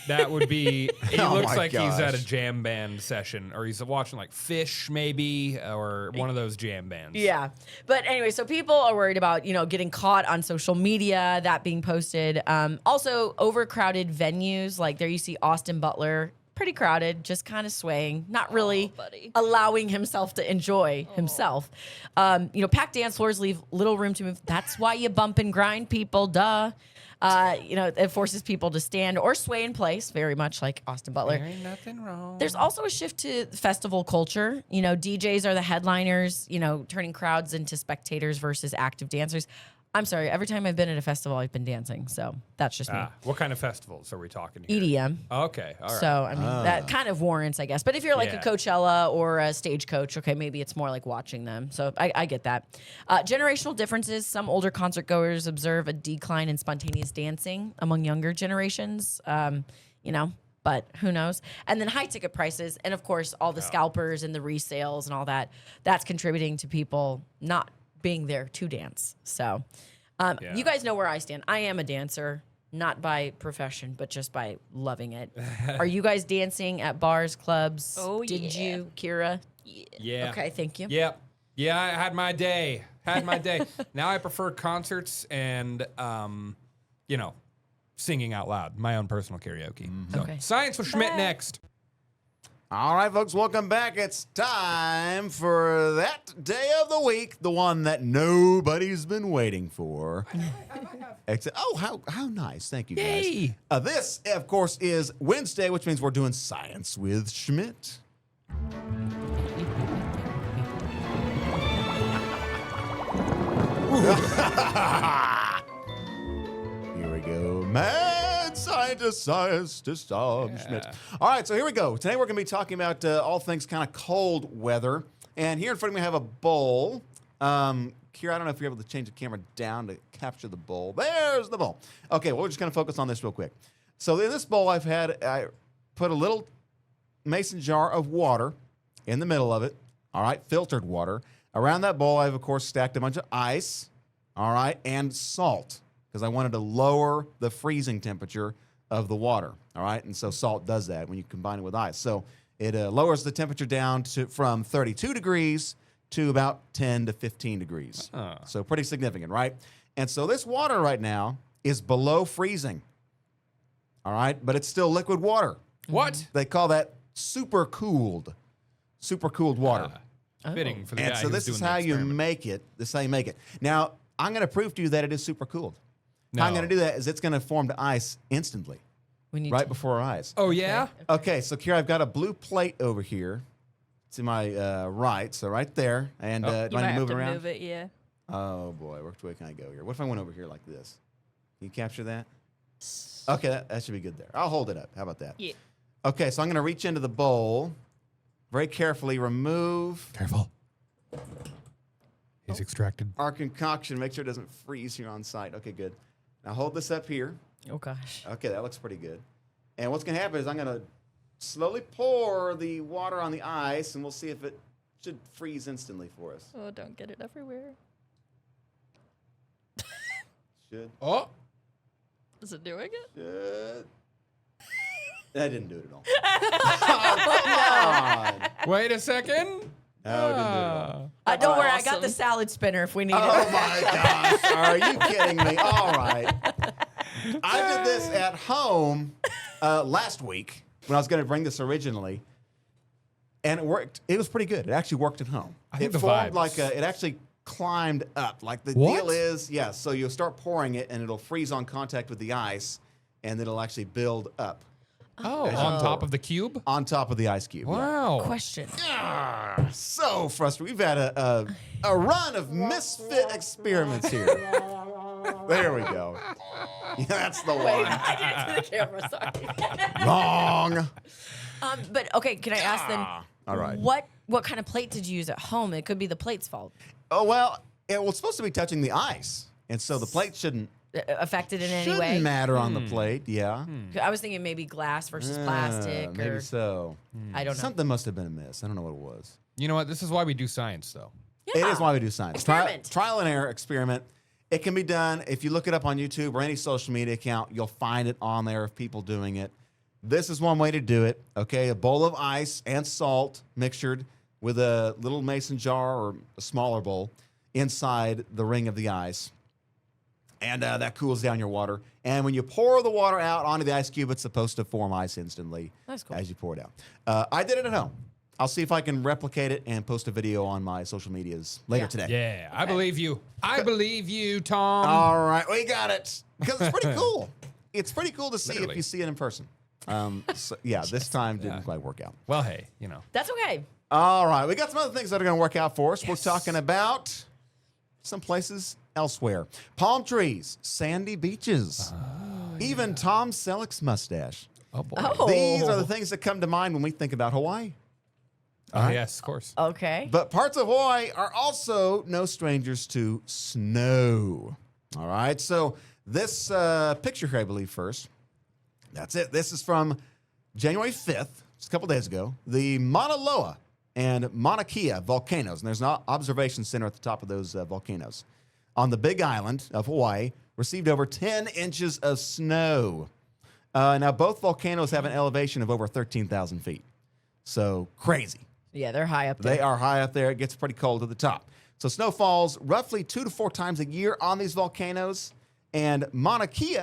[SPEAKER 1] That would be. He
[SPEAKER 3] Oh
[SPEAKER 1] looks
[SPEAKER 3] my
[SPEAKER 1] like he's at a
[SPEAKER 3] gosh.
[SPEAKER 1] jam band session, or he's watching like Fish, maybe, or one of those jam bands.
[SPEAKER 2] Yeah. But anyway, so people are worried about, getting caught on social media, that being posted. Also, overcrowded venues. Like there you see Austin Butler, pretty crowded, just kind of swaying, not really
[SPEAKER 4] buddy.
[SPEAKER 2] allowing himself to enjoy himself. Packed dance floors leave little room to move. That's why you bump and grind people, duh. It forces people to stand or sway in place, very much like Austin Butler.
[SPEAKER 1] There ain't nothing wrong.
[SPEAKER 2] There's also a shift to festival culture. DJs are the headliners, turning crowds into spectators versus active dancers. I'm sorry, every time I've been at a festival, I've been dancing. So that's just me.
[SPEAKER 1] What kind of festivals are we talking here?
[SPEAKER 2] EDM.
[SPEAKER 1] Okay, all right.
[SPEAKER 2] So, I mean, that kind of warrants, I guess. But if you're like
[SPEAKER 1] Yeah.
[SPEAKER 2] a Coachella or a Stagecoach, okay, maybe it's more like watching them. So I get that. Generational differences. Some older concert goers observe a decline in spontaneous dancing among younger generations, but who knows? And then high ticket prices. And of course, all the scalpers and the resales and all that, that's contributing to people not being there to dance. So you guys know where I stand. I am a dancer. Not by profession, but just by loving it. Are you guys dancing at bars, clubs?
[SPEAKER 4] Oh,
[SPEAKER 2] Did
[SPEAKER 4] yeah.
[SPEAKER 2] you, Kira?
[SPEAKER 1] Yeah.
[SPEAKER 2] Okay, thank you.
[SPEAKER 1] Yep. Yeah, I had my day. Now I prefer concerts and, singing out loud. My own personal karaoke. So,
[SPEAKER 2] Okay.
[SPEAKER 1] Science with Schmidt
[SPEAKER 2] Back.
[SPEAKER 1] next.
[SPEAKER 3] All right, folks, welcome back. It's time for that day of the week, the one that nobody's been waiting for. Except, how nice. Thank you, guys.
[SPEAKER 1] Yay.
[SPEAKER 3] This, of course, is Wednesday, which means we're doing Science with Schmidt. Here we go. Mad scientist Tom Schmidt. All right, so here we go. Today we're going to be talking about all things kind of cold weather. And here in front of me I have a bowl. Kira, I don't know if you're able to change the camera down to capture the bowl. There's the bowl. Okay, well, we're just going to focus on this real quick. So in this bowl I put a little mason jar of water in the middle of it. All right, filtered water. Around that bowl I've, of course, stacked a bunch of ice. All right, and salt, because I wanted to lower the freezing temperature of the water. All right, and so salt does that when you combine it with ice. So It lowers the temperature down from 32 degrees to about 10 to 15 degrees. So pretty significant, right? And so this water right now is below freezing. All right, but it's still liquid water.
[SPEAKER 1] What?
[SPEAKER 3] They call that supercooled water.
[SPEAKER 1] Fitting for the guy
[SPEAKER 3] And so
[SPEAKER 1] who's
[SPEAKER 3] this
[SPEAKER 1] doing
[SPEAKER 3] is
[SPEAKER 1] the
[SPEAKER 3] how you
[SPEAKER 1] experiment.
[SPEAKER 3] make it. This is how you make it. Now, I'm going to prove to you that it is supercooled. How I'm
[SPEAKER 1] No.
[SPEAKER 3] going to do that is it's going to form to ice instantly,
[SPEAKER 2] We need
[SPEAKER 3] right
[SPEAKER 2] to,
[SPEAKER 3] before our eyes.
[SPEAKER 1] Oh, yeah?
[SPEAKER 3] Okay, so Kira, I've got a blue plate over here to my right, so right there. And
[SPEAKER 1] Oh.
[SPEAKER 3] do
[SPEAKER 4] You
[SPEAKER 3] I
[SPEAKER 4] might
[SPEAKER 3] need to
[SPEAKER 4] have
[SPEAKER 3] move
[SPEAKER 4] to
[SPEAKER 3] it around?
[SPEAKER 4] move it, yeah.
[SPEAKER 3] Oh boy, which way can I go here? What if I went over here like this? Can you capture that? Okay, that should be good there. I'll hold it up. How about that?
[SPEAKER 4] Yeah.
[SPEAKER 3] Okay, so I'm going to reach into the bowl, very carefully remove
[SPEAKER 1] Careful. He's extracted.
[SPEAKER 3] our concoction. Make sure it doesn't freeze here on site. Okay, good. Now hold this up here.
[SPEAKER 2] oh gosh.
[SPEAKER 3] Okay, that looks pretty good. And what's going to happen is I'm going to slowly pour the water on the ice, and we'll see if it should freeze instantly for us.
[SPEAKER 4] Oh, don't get it everywhere.
[SPEAKER 3] Should.
[SPEAKER 1] Oh,
[SPEAKER 4] Is it doing it?
[SPEAKER 3] Should. That didn't do it at all. Oh, come on.
[SPEAKER 1] wait a second.
[SPEAKER 3] No, it didn't do it at all.
[SPEAKER 2] Don't worry, I got the
[SPEAKER 4] Awesome.
[SPEAKER 2] salad spinner if we need
[SPEAKER 3] Oh
[SPEAKER 2] it.
[SPEAKER 3] my gosh. Are you kidding me? All right. I did this at home last week when I was going to bring this originally. And it worked. It was pretty good. It actually worked at home.
[SPEAKER 1] I think
[SPEAKER 3] It
[SPEAKER 1] the
[SPEAKER 3] formed
[SPEAKER 1] vibes-
[SPEAKER 3] like it actually climbed up. Like the
[SPEAKER 1] What?
[SPEAKER 3] deal is, yeah, so you'll start pouring it and it'll freeze on contact with the ice and it'll actually build up
[SPEAKER 1] Oh,
[SPEAKER 3] As you
[SPEAKER 1] on top
[SPEAKER 3] pour.
[SPEAKER 1] of the cube?
[SPEAKER 3] on top of the ice cube. yeah.
[SPEAKER 1] Wow.
[SPEAKER 2] Question.
[SPEAKER 3] So frustrating. We've had a run of misfit experiments here. There we go. Yeah, that's the
[SPEAKER 2] Wait,
[SPEAKER 3] one.
[SPEAKER 2] I did it to the camera. Sorry.
[SPEAKER 3] Wrong.
[SPEAKER 2] But okay, can I ask then?
[SPEAKER 3] All right.
[SPEAKER 2] What kind of plate did you use at home? It could be the plate's fault.
[SPEAKER 3] Oh, well, it was supposed to be touching the ice. And so the plate shouldn't
[SPEAKER 2] Affected in any
[SPEAKER 3] shouldn't
[SPEAKER 2] way?
[SPEAKER 3] matter on the plate. Yeah.
[SPEAKER 2] I was thinking maybe glass versus plastic,
[SPEAKER 3] Maybe
[SPEAKER 2] or
[SPEAKER 3] so.
[SPEAKER 2] I don't know.
[SPEAKER 3] Something must have been amiss. I don't know what it was.
[SPEAKER 1] You know what? This is why we do science, though.
[SPEAKER 3] It is why we do science.
[SPEAKER 2] Experiment.
[SPEAKER 3] Trial and error experiment. It can be done. If you look it up on YouTube or any social media account, you'll find it on there of people doing it. This is one way to do it. Okay, a bowl of ice and salt mixtured with a little mason jar or a smaller bowl inside the ring of the ice. And that cools down your water. And when you pour the water out onto the ice cube, it's supposed to form ice instantly
[SPEAKER 2] That's cool.
[SPEAKER 3] as you pour it out. I did it at home. I'll see if I can replicate it and post a video on my social medias later
[SPEAKER 2] Yeah.
[SPEAKER 3] today.
[SPEAKER 1] Yeah, I believe you. I believe you, Tom.
[SPEAKER 3] All right, we got it. Because it's pretty cool. It's pretty cool to see
[SPEAKER 1] Literally.
[SPEAKER 3] if you see it in person. Yeah, this time didn't quite work out.
[SPEAKER 1] Well, hey, you know.
[SPEAKER 2] That's okay.
[SPEAKER 3] All right, we got some other things that are going to work out for us. We're talking about some places elsewhere. Palm trees, sandy beaches, even Tom Selleck's mustache.
[SPEAKER 1] Oh, boy.
[SPEAKER 2] Oh.
[SPEAKER 3] These are the things that come to mind when we think about Hawaii.
[SPEAKER 1] Oh, yes, of course.
[SPEAKER 2] Okay.
[SPEAKER 3] But parts of Hawaii are also no strangers to snow. All right, so this picture here, I believe, first. That's it. This is from January 5th, just a couple days ago. The Mauna Loa and Mauna Kea volcanoes, and there's an observation center at the top of those volcanoes, on the Big Island of Hawaii, received over 10 inches of snow. Now, both volcanoes have an elevation of over 13,000 feet. So crazy.
[SPEAKER 2] Yeah, they're high up there.
[SPEAKER 3] They are high up there. It gets pretty cold at the top. So snow falls roughly 2 to 4 times a year on these volcanoes. And Mauna Kea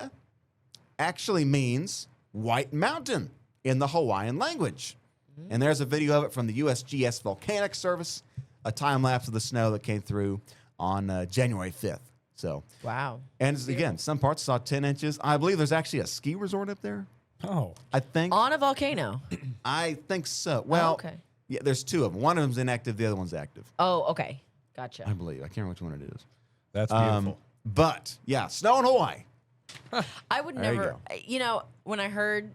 [SPEAKER 3] actually means White Mountain in the Hawaiian language. And there's a video of it from the USGS Volcanic Service, a time lapse of the snow that came through on January 5th. So,
[SPEAKER 2] Wow.
[SPEAKER 3] and again, some parts saw 10 inches. I believe there's actually a ski resort up there.
[SPEAKER 1] Oh.
[SPEAKER 3] I think.
[SPEAKER 2] On a volcano.
[SPEAKER 3] I think so. Well,
[SPEAKER 2] okay.
[SPEAKER 3] yeah, there's 2 of them. One of them's inactive, the other one's active.
[SPEAKER 2] Oh, okay. Gotcha.
[SPEAKER 3] I believe. I can't remember which one it is.
[SPEAKER 1] That's beautiful.
[SPEAKER 3] But yeah, snow in Hawaii.
[SPEAKER 2] I would
[SPEAKER 3] There you
[SPEAKER 2] never,
[SPEAKER 3] go.
[SPEAKER 2] you know, when I heard,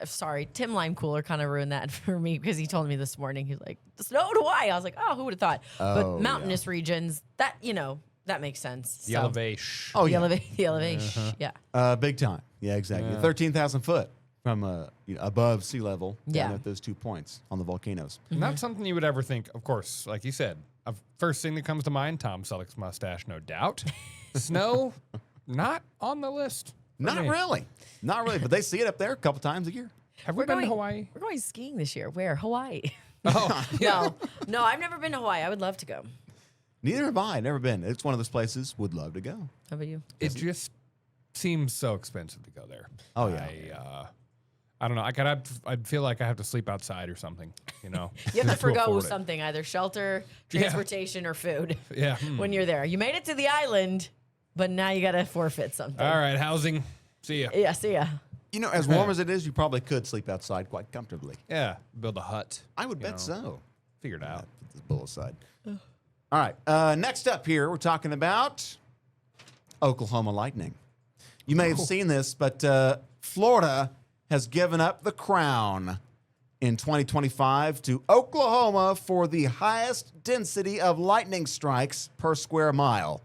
[SPEAKER 2] sorry, Tim Lime Cooler kind of ruined that for me because he told me this morning, he's like, the snow in Hawaii. I was like, oh, who would have thought?
[SPEAKER 3] Oh,
[SPEAKER 2] But mountainous regions, that, you know, that makes sense.
[SPEAKER 1] The
[SPEAKER 2] So,
[SPEAKER 1] elevation.
[SPEAKER 3] Oh
[SPEAKER 2] the,
[SPEAKER 3] yeah,
[SPEAKER 2] the elevation. Yeah.
[SPEAKER 3] big time. Yeah, exactly. 13,000 foot from above sea level down
[SPEAKER 2] Yeah.
[SPEAKER 3] at those 2 points on the volcanoes.
[SPEAKER 1] Not something you would ever think, of course, like you said. First thing that comes to mind, Tom Selleck's mustache, no doubt. Snow, not on the list. for
[SPEAKER 3] Not
[SPEAKER 1] me.
[SPEAKER 3] really, not really. But they see it up there a couple times a year.
[SPEAKER 1] Have we been to Hawaii?
[SPEAKER 2] We're going skiing this year. Where? Hawaii.
[SPEAKER 1] Oh, yeah.
[SPEAKER 2] No, I've never been to Hawaii. I would love to go.
[SPEAKER 3] Neither have I. Never been. It's one of those places. Would love to go.
[SPEAKER 2] How about you?
[SPEAKER 1] It just seems so expensive to go there.
[SPEAKER 3] Oh, yeah.
[SPEAKER 1] I don't know. I feel like I have to sleep outside or something. You know,
[SPEAKER 2] You have to
[SPEAKER 1] just
[SPEAKER 2] forgo
[SPEAKER 1] afford it.
[SPEAKER 2] something, either shelter, transportation, or food
[SPEAKER 1] Yeah.
[SPEAKER 2] when you're there. You made it to the island, but now you got to forfeit something.
[SPEAKER 1] All right, housing. See ya.
[SPEAKER 2] Yeah, see ya.
[SPEAKER 3] You know, as warm as it is, you probably could sleep outside quite comfortably.
[SPEAKER 1] Yeah, build a hut.
[SPEAKER 3] I would
[SPEAKER 1] you
[SPEAKER 3] bet
[SPEAKER 1] know,
[SPEAKER 3] so.
[SPEAKER 1] Figure it out.
[SPEAKER 3] Put this bull aside. All right. Next up here, we're talking about Oklahoma Lightning. You may have seen this, but Florida has given up the crown in 2025 to Oklahoma for the highest density of lightning strikes per square mile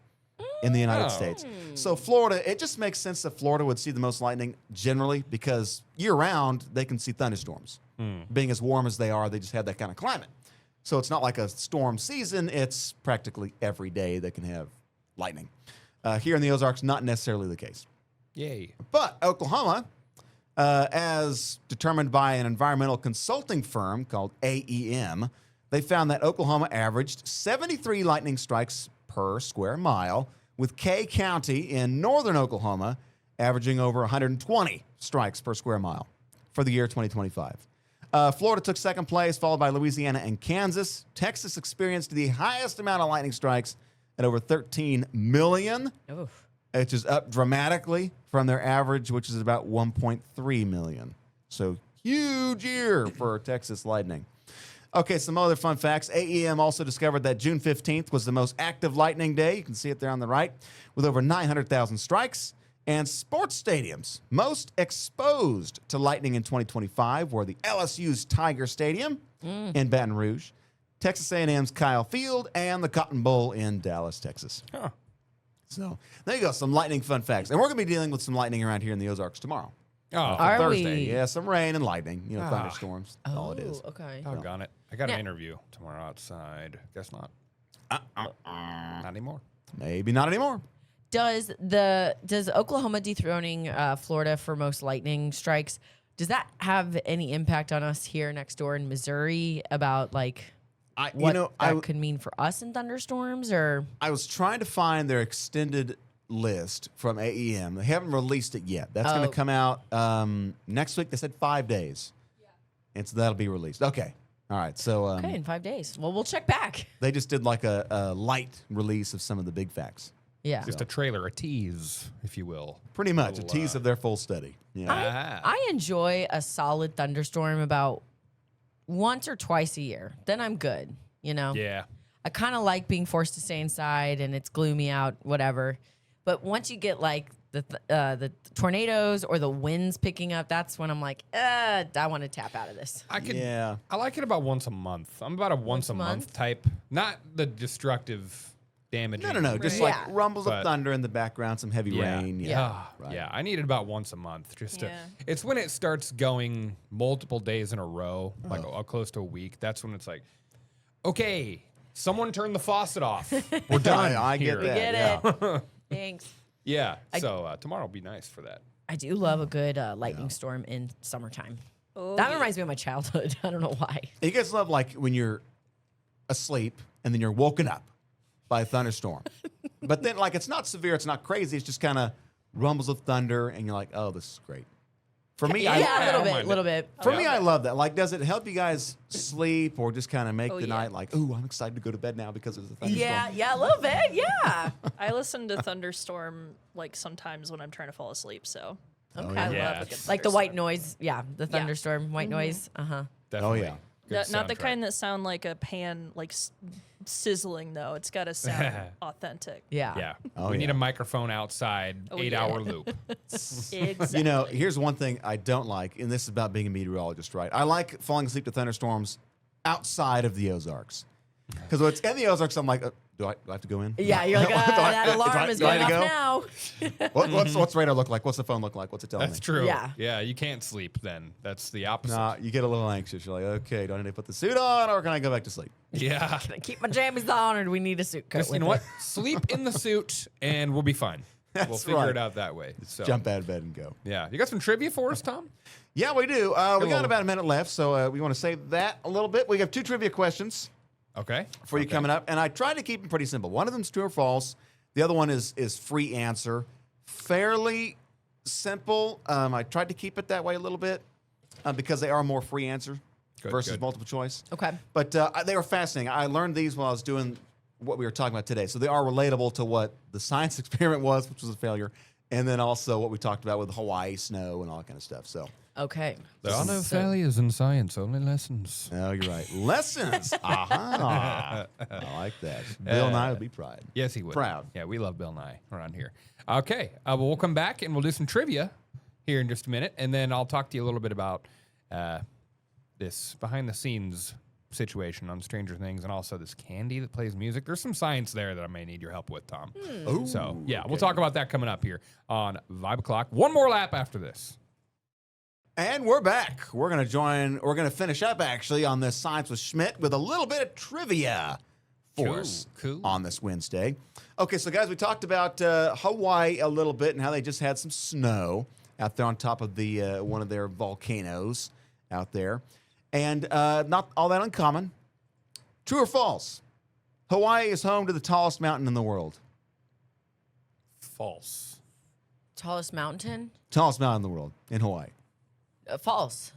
[SPEAKER 3] in the United
[SPEAKER 1] Oh.
[SPEAKER 3] States. So Florida, it just makes sense that Florida would see the most lightning generally because year-round they can see thunderstorms. Being as warm as they are, they just have that kind of climate. So it's not like a storm season. It's practically every day they can have lightning. Here in the Ozarks, not necessarily the case.
[SPEAKER 1] Yay.
[SPEAKER 3] But Oklahoma, as determined by an environmental consulting firm called AEM, they found that Oklahoma averaged 73 lightning strikes per square mile, with Kay County in northern Oklahoma averaging over 120 strikes per square mile for the year 2025. Florida took second place, followed by Louisiana and Kansas. Texas experienced the highest amount of lightning strikes at over 13 million,
[SPEAKER 2] Oof.
[SPEAKER 3] which is up dramatically from their average, which is about 1.3 million. So huge year for Texas lightning. Okay, some other fun facts. AEM also discovered that June 15th was the most active lightning day. You can see it there on the right, with over 900,000 strikes. And sports stadiums most exposed to lightning in 2025 were the LSU's Tiger Stadium in Baton Rouge, Texas A&M's Kyle Field, and the Cotton Bowl in Dallas, Texas.
[SPEAKER 1] Huh.
[SPEAKER 3] So there you go, some lightning fun facts. And we're going to be dealing with some lightning around here in the Ozarks tomorrow.
[SPEAKER 1] Oh,
[SPEAKER 2] Are
[SPEAKER 3] Thursday.
[SPEAKER 2] we?
[SPEAKER 3] Yeah, some rain and lightning,
[SPEAKER 1] Ah.
[SPEAKER 3] thunderstorms. That's all it is.
[SPEAKER 2] Okay.
[SPEAKER 1] doggone it. I got an
[SPEAKER 2] Yeah.
[SPEAKER 1] interview tomorrow outside. Guess not. Not anymore.
[SPEAKER 3] Maybe not anymore.
[SPEAKER 2] Does Oklahoma dethroning Florida for most lightning strikes, does that have any impact on us here next door in Missouri about like what that could mean for us in thunderstorms? Or
[SPEAKER 3] I was trying to find their extended list from AEM. They haven't released it yet. That's going to come out next week. They said 5 days. And so that'll be released. Okay. All right. So
[SPEAKER 2] okay, in 5 days. Well, we'll check back.
[SPEAKER 3] they just did like a light release of some of the big facts.
[SPEAKER 2] Yeah.
[SPEAKER 1] Just a trailer, a tease, if you will.
[SPEAKER 3] Pretty much a
[SPEAKER 1] Little,
[SPEAKER 3] tease of their full study. Yeah.
[SPEAKER 2] I enjoy a solid thunderstorm about once or twice a year. Then I'm good, you know?
[SPEAKER 1] Yeah.
[SPEAKER 2] I kind of like being forced to stay inside and it's gloomy out, whatever. But once you get like the tornadoes or the winds picking up, that's when I'm like, I want to tap out of this.
[SPEAKER 3] Yeah.
[SPEAKER 1] I like it about once a month. I'm about a once a month
[SPEAKER 2] month?
[SPEAKER 1] type. Not the destructive damaging.
[SPEAKER 3] No. Just
[SPEAKER 2] Right.
[SPEAKER 3] like
[SPEAKER 2] Yeah.
[SPEAKER 3] rumbles of
[SPEAKER 1] But-
[SPEAKER 3] thunder in the background, some heavy
[SPEAKER 1] Yeah.
[SPEAKER 3] rain.
[SPEAKER 2] Yeah.
[SPEAKER 3] Right.
[SPEAKER 1] Yeah, I need it about once a month. Just to.
[SPEAKER 4] Yeah.
[SPEAKER 1] It's when it starts going multiple days in a row, like close to a week. That's when it's like, okay, someone turn the faucet off. We're done.
[SPEAKER 3] I get
[SPEAKER 1] here.
[SPEAKER 3] that.
[SPEAKER 2] Get
[SPEAKER 3] yeah.
[SPEAKER 2] it. Thanks.
[SPEAKER 1] Yeah. So tomorrow will be nice for that.
[SPEAKER 2] I do love a good lightning storm in summertime.
[SPEAKER 4] Oh,
[SPEAKER 2] That
[SPEAKER 4] yeah.
[SPEAKER 2] reminds me of my childhood. I don't know why.
[SPEAKER 3] You guys love like when you're asleep and then you're woken up by a thunderstorm. But then like it's not severe, it's not crazy, it's just kind of rumbles of thunder and you're like, "Oh, this is great." For me,
[SPEAKER 2] Yeah,
[SPEAKER 1] I
[SPEAKER 2] a
[SPEAKER 1] don't
[SPEAKER 2] little
[SPEAKER 1] mind
[SPEAKER 2] bit,
[SPEAKER 1] it.
[SPEAKER 2] little bit.
[SPEAKER 3] for me I love that. Like does it help you guys sleep or just kind of make
[SPEAKER 4] Oh,
[SPEAKER 3] the
[SPEAKER 4] yeah.
[SPEAKER 3] night like, "Ooh, I'm excited to go to bed now because of the thunderstorm."
[SPEAKER 2] Yeah, a little bit. Yeah.
[SPEAKER 4] I listen to thunderstorm like sometimes when I'm trying to fall asleep. So
[SPEAKER 2] Okay.
[SPEAKER 3] yeah.
[SPEAKER 4] I
[SPEAKER 1] Yeah.
[SPEAKER 4] love a good
[SPEAKER 2] Like the white
[SPEAKER 4] thunderstorm.
[SPEAKER 2] noise. Yeah, the thunderstorm, white noise. Uh-huh.
[SPEAKER 1] Definitely.
[SPEAKER 3] yeah.
[SPEAKER 1] Good
[SPEAKER 4] Not the
[SPEAKER 1] soundtrack.
[SPEAKER 4] kind that sound like a pan like sizzling though. It's got to sound authentic.
[SPEAKER 2] Yeah.
[SPEAKER 1] Yeah.
[SPEAKER 3] Oh,
[SPEAKER 1] we need
[SPEAKER 3] yeah.
[SPEAKER 1] a microphone outside,
[SPEAKER 4] Oh,
[SPEAKER 1] 8-hour loop.
[SPEAKER 4] Exactly.
[SPEAKER 3] You know, here's one thing I don't like, and this is about being a meteorologist, right? I like falling asleep to thunderstorms outside of the Ozarks. Because when it's in the Ozarks, I'm like, do I have to go in?
[SPEAKER 2] Yeah, you're like,
[SPEAKER 3] Do I-
[SPEAKER 2] that
[SPEAKER 3] do I-
[SPEAKER 2] alarm is
[SPEAKER 3] do I
[SPEAKER 2] going
[SPEAKER 3] need
[SPEAKER 2] off
[SPEAKER 3] to
[SPEAKER 2] now.
[SPEAKER 3] What's radar look like? What's the phone look like? What's it telling
[SPEAKER 1] That's
[SPEAKER 3] me?
[SPEAKER 1] true.
[SPEAKER 2] Yeah.
[SPEAKER 1] Yeah, you can't sleep then. That's the opposite.
[SPEAKER 3] Nah, you get a little anxious. You're like, okay, do I need to put the suit on or can I go back to sleep?
[SPEAKER 1] Yeah.
[SPEAKER 2] Keep my jammies on, or do we need a suit coat?
[SPEAKER 1] Just, you
[SPEAKER 2] with
[SPEAKER 1] know
[SPEAKER 2] it?
[SPEAKER 1] what? Sleep in the suit and we'll be fine.
[SPEAKER 3] That's
[SPEAKER 1] we'll figure
[SPEAKER 3] right.
[SPEAKER 1] it out that way. So
[SPEAKER 3] Jump out of bed and go.
[SPEAKER 1] yeah, you got some trivia for us, Tom?
[SPEAKER 3] Yeah, we do. We
[SPEAKER 1] Hello.
[SPEAKER 3] got about a minute left, so we want to save that a little bit. We have 2 trivia questions
[SPEAKER 1] Okay.
[SPEAKER 3] for you
[SPEAKER 1] Okay.
[SPEAKER 3] coming up, and I tried to keep them pretty simple. One of them's true or false. The other one is free answer. Fairly simple. I tried to keep it that way a little bit because they are more free answer
[SPEAKER 1] Good,
[SPEAKER 3] versus
[SPEAKER 1] good.
[SPEAKER 3] multiple choice.
[SPEAKER 2] Okay.
[SPEAKER 3] But they were fascinating. I learned these while I was doing what we were talking about today. So they are relatable to what the science experiment was, which was a failure, and then also what we talked about with Hawaii snow and all that kind of stuff. So,
[SPEAKER 2] Okay.
[SPEAKER 1] There are no
[SPEAKER 2] So-
[SPEAKER 1] failures in science, only lessons.
[SPEAKER 3] no, you're right. Lessons. Aha. I like that. Bill Nye would be proud.
[SPEAKER 1] Yes, he would.
[SPEAKER 3] Proud.
[SPEAKER 1] Yeah, we love Bill Nye around here. Okay, well, we'll come back and we'll do some trivia here in just a minute, and then I'll talk to you a little bit about this behind-the-scenes situation on Stranger Things, and also this candy that plays music. There's some science there that I may need your help with, Tom.
[SPEAKER 3] Ooh,
[SPEAKER 1] So, yeah, we'll
[SPEAKER 3] okay.
[SPEAKER 1] talk about that coming up here on Vibe O'Clock. One more lap after this.
[SPEAKER 3] And we're back. We're going to finish up actually on this Science with Schmidt with a little bit of trivia for us
[SPEAKER 1] Cool.
[SPEAKER 3] on this Wednesday. Okay, so guys, we talked about Hawaii a little bit and how they just had some snow out there on top of the one of their volcanoes out there. And not all that uncommon. True or false? Hawaii is home to the tallest mountain in the world.
[SPEAKER 1] False.
[SPEAKER 2] Tallest mountain?
[SPEAKER 3] Tallest mountain in the world in Hawaii.
[SPEAKER 2] False.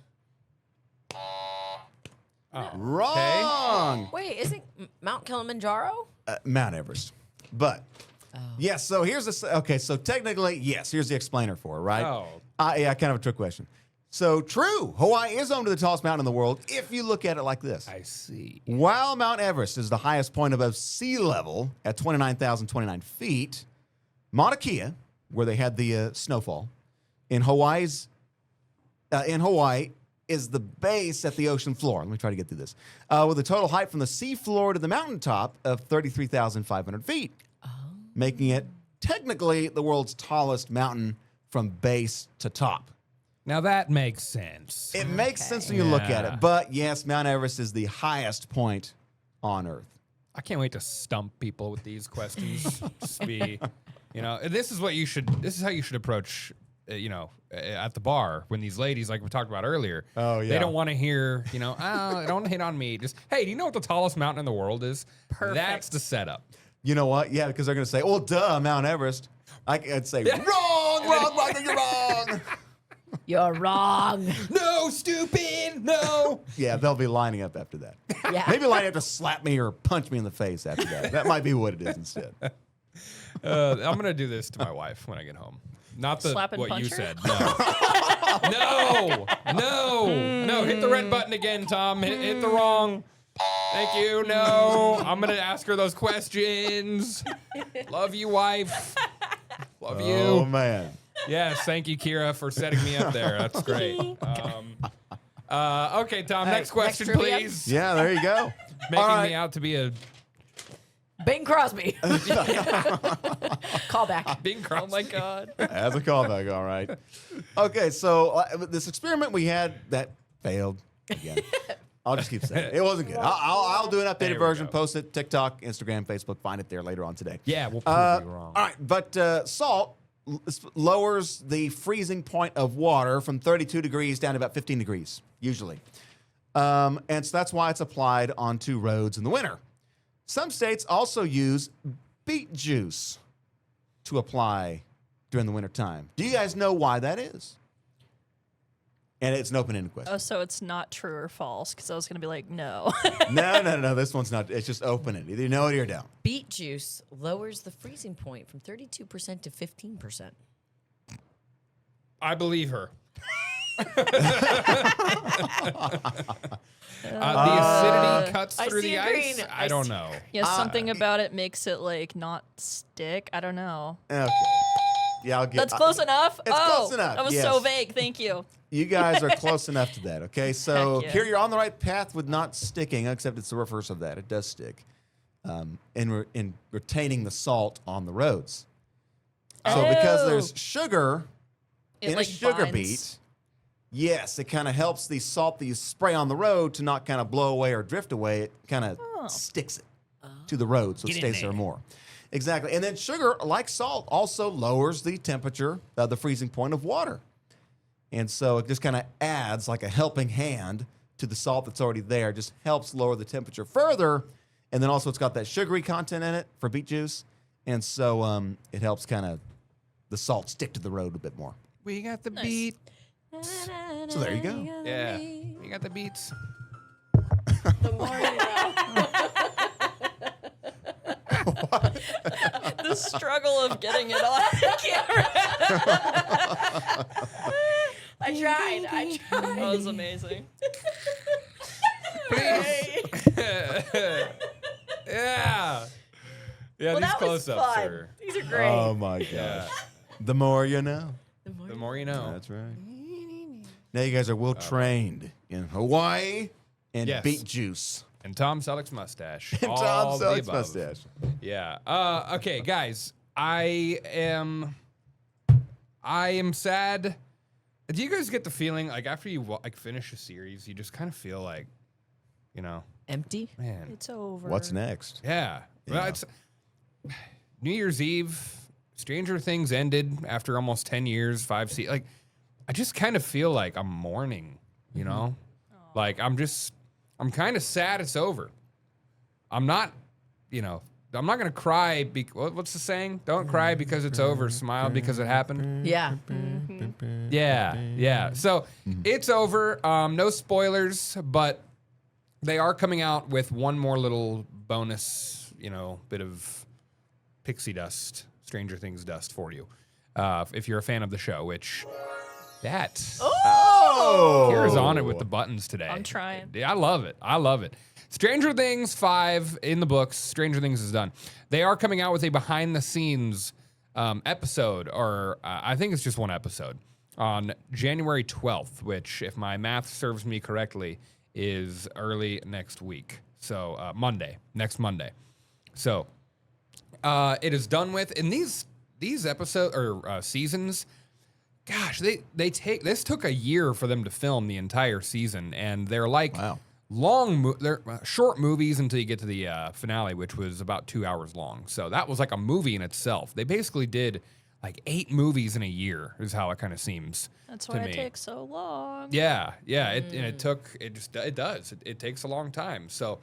[SPEAKER 3] Wrong.
[SPEAKER 2] Wait, isn't Mount Kilimanjaro?
[SPEAKER 3] Mount Everest. But yes, so here's this. Okay, so technically, yes, here's the explainer for it, right?
[SPEAKER 1] Oh.
[SPEAKER 3] Yeah, kind of a trick question. So true, Hawaii is home to the tallest mountain in the world if you look at it like this.
[SPEAKER 1] I see.
[SPEAKER 3] While Mount Everest is the highest point above sea level at 29,029 feet, Mauna Kea, where they had the snowfall, in Hawaii, is the base at the ocean floor. Let me try to get through this. With a total height from the sea floor to the mountaintop of 33,500 feet, making it technically the world's tallest mountain from base to top.
[SPEAKER 1] Now that makes sense.
[SPEAKER 3] It makes sense when you look at
[SPEAKER 1] Yeah.
[SPEAKER 3] it, but yes, Mount Everest is the highest point on Earth.
[SPEAKER 1] I can't wait to stump people with these questions. Just be, this is what you should. This is how you should approach, at the bar when these ladies, like we talked about earlier.
[SPEAKER 3] Oh,
[SPEAKER 1] They
[SPEAKER 3] yeah.
[SPEAKER 1] don't want to hear, don't hit on me. Just, hey, do you know what the tallest mountain in the world is?
[SPEAKER 4] Perfect.
[SPEAKER 1] That's the setup.
[SPEAKER 3] You know what? Yeah, because they're going to say, well, duh, Mount Everest. I'd say, wrong, you're wrong.
[SPEAKER 2] You're wrong.
[SPEAKER 1] No, stupid. No.
[SPEAKER 3] Yeah, they'll be lining up after that.
[SPEAKER 2] Yeah.
[SPEAKER 3] Maybe lining up to slap me or punch me in the face after that. That might be what it is instead.
[SPEAKER 1] I'm gonna do this to my wife when I get home. Not the
[SPEAKER 4] Slap and
[SPEAKER 1] what you
[SPEAKER 4] punch her?
[SPEAKER 1] said. No. No. Hit the red button again, Tom. Hit the wrong. Thank you. No. I'm gonna ask her those questions. Love you, wife. Love you.
[SPEAKER 3] Oh, man.
[SPEAKER 1] Yes, thank you, Kira, for setting me up there. That's great. Okay, Tom. Next question,
[SPEAKER 2] next trivia.
[SPEAKER 1] please.
[SPEAKER 3] Yeah, there you go.
[SPEAKER 1] Making
[SPEAKER 3] All right.
[SPEAKER 1] me out to be a
[SPEAKER 2] Bing Crosby. Call back.
[SPEAKER 1] Bing Crosby.
[SPEAKER 4] Oh my god.
[SPEAKER 3] As a callback, all right. Okay, so this experiment we had that failed again. I'll just keep saying it. It wasn't good. I'll do an
[SPEAKER 1] There
[SPEAKER 3] updated
[SPEAKER 1] we
[SPEAKER 3] version,
[SPEAKER 1] go.
[SPEAKER 3] post it, TikTok, Instagram, Facebook. Find it there later on today.
[SPEAKER 1] Yeah, we'll prove you wrong.
[SPEAKER 3] All right, but salt lowers the freezing point of water from 32 degrees down to about 15 degrees, usually. And so that's why it's applied onto roads in the winter. Some states also use beet juice to apply during the winter time. Do you guys know why that is? And it's an open-ended question.
[SPEAKER 4] Oh, so it's not true or false? Because I was gonna be like, no.
[SPEAKER 3] No. This one's not. It's just open-ended. Either you know it or you don't.
[SPEAKER 2] Beet juice lowers the freezing point from 32% to 15%.
[SPEAKER 1] I believe her. The acidity cuts
[SPEAKER 2] I
[SPEAKER 1] through
[SPEAKER 2] see
[SPEAKER 1] the
[SPEAKER 2] a
[SPEAKER 1] ice.
[SPEAKER 2] green.
[SPEAKER 1] I don't know.
[SPEAKER 4] Yeah, something about it makes it like not stick. I don't know.
[SPEAKER 3] Okay. Yeah, I'll get.
[SPEAKER 4] That's close enough.
[SPEAKER 3] It's
[SPEAKER 4] oh,
[SPEAKER 3] close enough,
[SPEAKER 4] That was
[SPEAKER 3] yes.
[SPEAKER 4] so vague. Thank you.
[SPEAKER 3] You guys are close enough to that, okay? So
[SPEAKER 4] Heck yeah.
[SPEAKER 3] here you're on the right path with not sticking, except it's the reverse of that. It does stick in retaining the salt on the roads. So because
[SPEAKER 4] Oh.
[SPEAKER 3] there's sugar
[SPEAKER 4] It
[SPEAKER 3] in
[SPEAKER 4] like
[SPEAKER 3] a sugar
[SPEAKER 4] binds.
[SPEAKER 3] beet, yes, it kind of helps the salt that you spray on the road to not kind of blow away or drift away. It kind of sticks it to the road so it
[SPEAKER 1] Get in
[SPEAKER 3] stays there
[SPEAKER 1] there.
[SPEAKER 3] more. Exactly. And then sugar, like salt, also lowers the temperature, the freezing point of water. And so it just kind of adds like a helping hand to the salt that's already there, just helps lower the temperature further. And then also it's got that sugary content in it for beet juice. And so it helps kind of the salt stick to the road a bit more.
[SPEAKER 1] We got the
[SPEAKER 4] Nice.
[SPEAKER 1] beat.
[SPEAKER 3] So there you go.
[SPEAKER 1] Yeah. You got the beats.
[SPEAKER 2] The more you know.
[SPEAKER 4] The struggle of getting it on camera.
[SPEAKER 2] I tried.
[SPEAKER 4] That was amazing.
[SPEAKER 1] Please. Yeah. Yeah,
[SPEAKER 2] Well,
[SPEAKER 1] these
[SPEAKER 2] that was
[SPEAKER 1] close-ups
[SPEAKER 2] fun.
[SPEAKER 1] are.
[SPEAKER 2] These are great.
[SPEAKER 3] Oh my gosh.
[SPEAKER 1] Yeah.
[SPEAKER 3] The more you know.
[SPEAKER 1] The more you know.
[SPEAKER 3] That's right. Now you guys are well trained in Hawaii and
[SPEAKER 1] Yes.
[SPEAKER 3] beet juice.
[SPEAKER 1] And Tom Selleck's mustache.
[SPEAKER 3] And
[SPEAKER 1] All
[SPEAKER 3] Tom
[SPEAKER 1] the
[SPEAKER 3] Selleck's
[SPEAKER 1] above.
[SPEAKER 3] mustache.
[SPEAKER 1] Yeah. Okay, guys. I am sad. Do you guys get the feeling like after you like finish a series, you just kind of feel like,
[SPEAKER 2] Empty.
[SPEAKER 1] man,
[SPEAKER 4] It's over.
[SPEAKER 3] What's next?
[SPEAKER 1] yeah. Well,
[SPEAKER 3] Yeah.
[SPEAKER 1] it's New Year's Eve. Stranger Things ended after almost 10 years, 5 seasons. Like, I just kind of feel like I'm mourning, you know? Like, I'm kind of sad it's over. I'm not going to cry. What's the saying? Don't cry because it's over. Smile because it happened.
[SPEAKER 2] Yeah.
[SPEAKER 1] Yeah. So it's over. No spoilers, but they are coming out with one more little bonus, bit of pixie dust, Stranger Things dust for you. If you're a fan of the show, which
[SPEAKER 3] Oh!
[SPEAKER 1] Kira's on it with the buttons today.
[SPEAKER 4] I'm trying.
[SPEAKER 1] Yeah, I love it. Stranger Things 5 in the books. Stranger Things is done. They are coming out with a behind the scenes episode, or I think it's just one episode, on January 12th, which, if my math serves me correctly, is early next week. So next Monday. So it is done with. And these episodes or seasons, gosh, this took a year for them to film the entire season, and they're like
[SPEAKER 3] Wow.
[SPEAKER 1] they're short movies until you get to the finale, which was about 2 hours long. So that was like a movie in itself. They basically did like 8 movies in a year, is how it kind of seems.
[SPEAKER 4] That's
[SPEAKER 1] to
[SPEAKER 4] why
[SPEAKER 1] me.
[SPEAKER 4] it takes so long.
[SPEAKER 1] Yeah. It takes a long time. So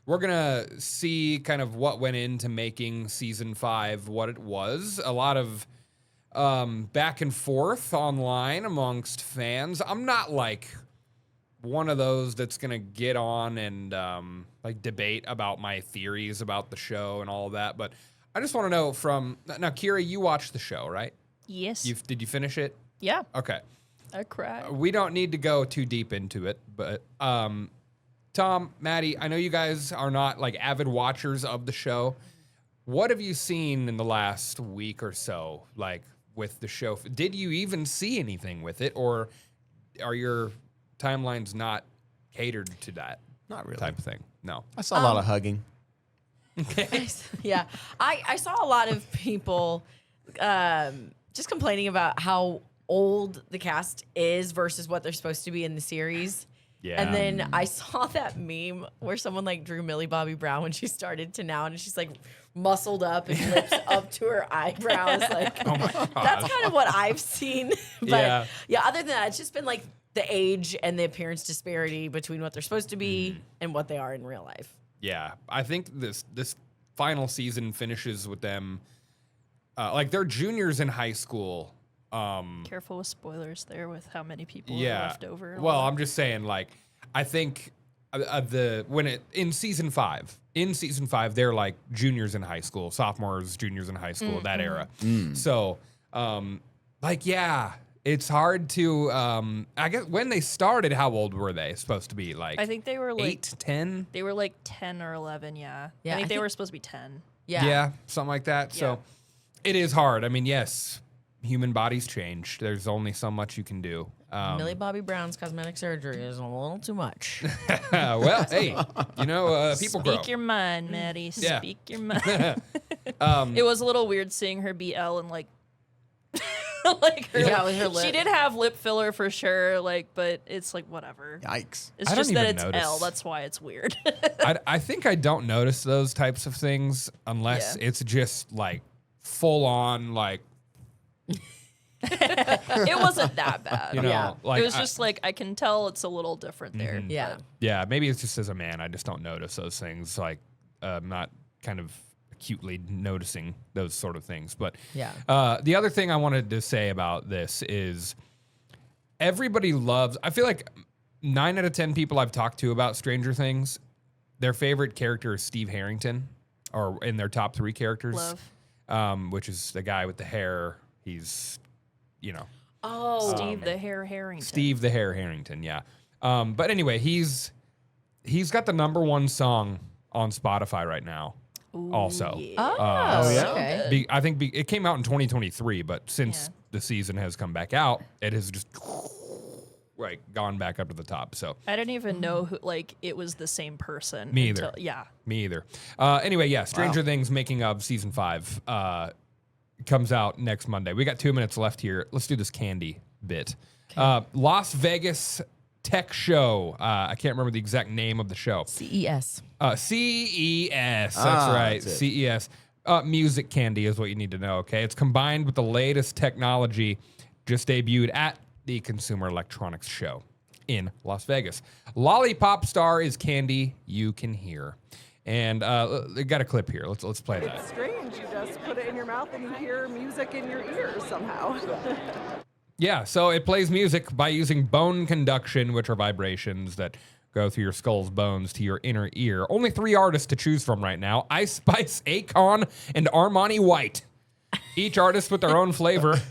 [SPEAKER 1] we're gonna see kind of what went into making season 5 what it was. A lot of back and forth online amongst fans. I'm not like one of those that's gonna get on and like debate about my theories about the show and all of that, but I just want to know now, Kira, you watched the show, right?
[SPEAKER 4] Yes.
[SPEAKER 1] Did you finish it?
[SPEAKER 4] Yeah.
[SPEAKER 1] Okay.
[SPEAKER 4] I cried.
[SPEAKER 1] We don't need to go too deep into it, but Tom, Maddie, I know you guys are not like avid watchers of the show. What have you seen in the last week or so, like with the show? Did you even see anything with it, or are your timelines not catered to that
[SPEAKER 3] Not really.
[SPEAKER 1] type of thing? No.
[SPEAKER 3] I saw a lot of hugging.
[SPEAKER 2] Yeah. I saw a lot of people just complaining about how old the cast is versus what they're supposed to be in the series.
[SPEAKER 1] Yeah.
[SPEAKER 2] And then I saw that meme where someone like drew Millie Bobby Brown when she started to now, and she's like muscled up and lips up to her eyebrows. Like,
[SPEAKER 1] Oh my gosh.
[SPEAKER 2] that's kind of what I've seen. But
[SPEAKER 1] Yeah.
[SPEAKER 2] yeah, other than that, it's just been like the age and the appearance disparity between what they're supposed to be and what they are in real life.
[SPEAKER 1] Yeah, I think this final season finishes with them like they're juniors in high school.
[SPEAKER 4] Careful with spoilers there with how many people are
[SPEAKER 1] Yeah.
[SPEAKER 4] left over. and
[SPEAKER 1] Well,
[SPEAKER 4] all
[SPEAKER 1] I'm just saying, like, I think in season 5 they're like juniors in high school, sophomores, juniors in high school, that era. So, like, yeah, it's hard to. I guess when they started, how old were they supposed to be? Like,
[SPEAKER 4] that. I think they were like
[SPEAKER 1] 8, 10.
[SPEAKER 4] they were like 10 or 11. Yeah.
[SPEAKER 2] Yeah,
[SPEAKER 4] I think
[SPEAKER 2] I
[SPEAKER 4] they
[SPEAKER 2] think-
[SPEAKER 4] were supposed to be 10.
[SPEAKER 2] Yeah.
[SPEAKER 1] Something like that.
[SPEAKER 2] Yeah.
[SPEAKER 1] So, it is hard. I mean, yes, human bodies change. There's only so much you can do.
[SPEAKER 2] Millie Bobby Brown's cosmetic surgery is a little too much.
[SPEAKER 1] Well, hey, people grow.
[SPEAKER 4] Speak your mind, Maddie.
[SPEAKER 1] Yeah.
[SPEAKER 4] Speak your mind. It was a little weird seeing her be Elle and like like her,
[SPEAKER 2] Yeah, with her
[SPEAKER 4] she
[SPEAKER 2] lip.
[SPEAKER 4] did have lip filler for sure. Like, but it's like whatever.
[SPEAKER 3] Yikes.
[SPEAKER 4] It's
[SPEAKER 1] I don't
[SPEAKER 4] just that
[SPEAKER 1] even
[SPEAKER 4] it's
[SPEAKER 1] notice.
[SPEAKER 4] L. That's why it's weird.
[SPEAKER 1] I think I don't notice those types of things unless
[SPEAKER 4] Yeah.
[SPEAKER 1] it's just like full on, like,
[SPEAKER 4] It wasn't that bad.
[SPEAKER 1] you know,
[SPEAKER 2] Yeah.
[SPEAKER 1] like
[SPEAKER 4] it was
[SPEAKER 1] I-
[SPEAKER 4] just like I can tell it's a little different there.
[SPEAKER 2] Yeah.
[SPEAKER 1] yeah, maybe it's just as a man, I just don't notice those things. Like, I'm not kind of acutely noticing those sort of things. But
[SPEAKER 2] Yeah.
[SPEAKER 1] the other thing I wanted to say about this is everybody loves, I feel like 9 out of 10 people I've talked to about Stranger Things, their favorite character is Steve Harrington, or in their top 3 characters,
[SPEAKER 4] Love.
[SPEAKER 1] which is the guy with the hair. He's, you know,
[SPEAKER 2] Oh,
[SPEAKER 4] Steve the Hair Harrington.
[SPEAKER 1] Steve the Hair Harrington, yeah. But anyway, he's got the #1 song on Spotify right now. Also,
[SPEAKER 4] Yeah.
[SPEAKER 2] Oh,
[SPEAKER 3] yeah?
[SPEAKER 2] okay.
[SPEAKER 1] I think it came out in 2023, but since
[SPEAKER 4] Yeah.
[SPEAKER 1] the season has come back out, it has just like gone back up to the top. So
[SPEAKER 4] I didn't even know who like it was the same person.
[SPEAKER 1] Me either.
[SPEAKER 4] Yeah.
[SPEAKER 1] me either. Anyway, yeah, Stranger Things making of season 5 comes out next Monday. We got 2 minutes left here. Let's do this candy bit. Las Vegas Tech Show. I can't remember the exact name of the show.
[SPEAKER 2] CES.
[SPEAKER 1] CES. That's
[SPEAKER 3] Ah,
[SPEAKER 1] right.
[SPEAKER 3] that's it.
[SPEAKER 1] CES. Music candy is what you need to know, okay? It's combined with the latest technology, just debuted at the Consumer Electronics Show in Las Vegas. Lollipop Star is candy you can hear. And I got a clip here. Let's play that.
[SPEAKER 5] Strange. You just put it in your mouth and you hear music in your ears somehow.
[SPEAKER 1] Yeah, so it plays music by using bone conduction, which are vibrations that go through your skull's bones to your inner ear. Only 3 artists to choose from right now: Ice Spice, Akon, and Armani White. Each artist with their own flavor,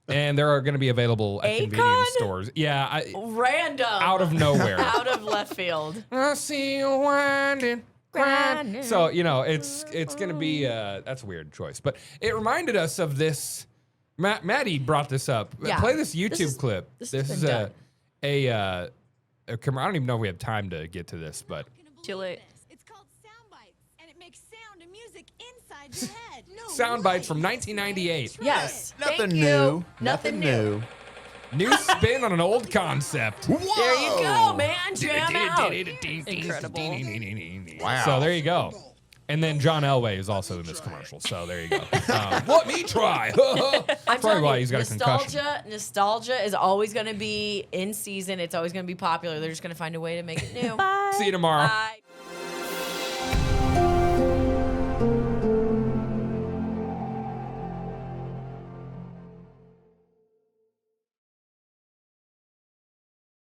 [SPEAKER 1] and they're going to be available at convenience
[SPEAKER 2] Akon?
[SPEAKER 1] stores. Yeah,
[SPEAKER 2] Random.
[SPEAKER 1] out of nowhere.
[SPEAKER 2] Out of left field.
[SPEAKER 1] I see you winding.
[SPEAKER 2] Grinding.
[SPEAKER 1] So, you know, it's going to be, that's a weird choice. But it reminded us of this. Maddie brought this up.
[SPEAKER 2] Yeah.
[SPEAKER 1] Play this YouTube
[SPEAKER 2] This is-
[SPEAKER 1] clip.
[SPEAKER 2] this
[SPEAKER 1] This
[SPEAKER 2] has
[SPEAKER 1] is
[SPEAKER 2] been
[SPEAKER 1] a I don't even know if we have time to get to this, but
[SPEAKER 4] Too late.
[SPEAKER 6] It's called sound bites, and it makes sound and music inside your head. No
[SPEAKER 1] sound bites
[SPEAKER 6] way.
[SPEAKER 1] from 1998.
[SPEAKER 2] Yes.
[SPEAKER 3] Nothing
[SPEAKER 2] Thank
[SPEAKER 3] new.
[SPEAKER 2] you.
[SPEAKER 3] Nothing new.
[SPEAKER 1] New spin on an old concept.
[SPEAKER 2] There you go, man. Jam out.
[SPEAKER 4] Incredible.
[SPEAKER 3] Wow.
[SPEAKER 1] So there you go. And then John Elway is also in this commercial. So there you go. Let me try.
[SPEAKER 2] I'm
[SPEAKER 1] Probably
[SPEAKER 2] telling
[SPEAKER 1] why
[SPEAKER 2] you,
[SPEAKER 1] he's got a concussion.
[SPEAKER 2] nostalgia is always going to be in season. It's always going to be popular. They're just going to find a way to make it new.
[SPEAKER 1] See you tomorrow.
[SPEAKER 2] Bye.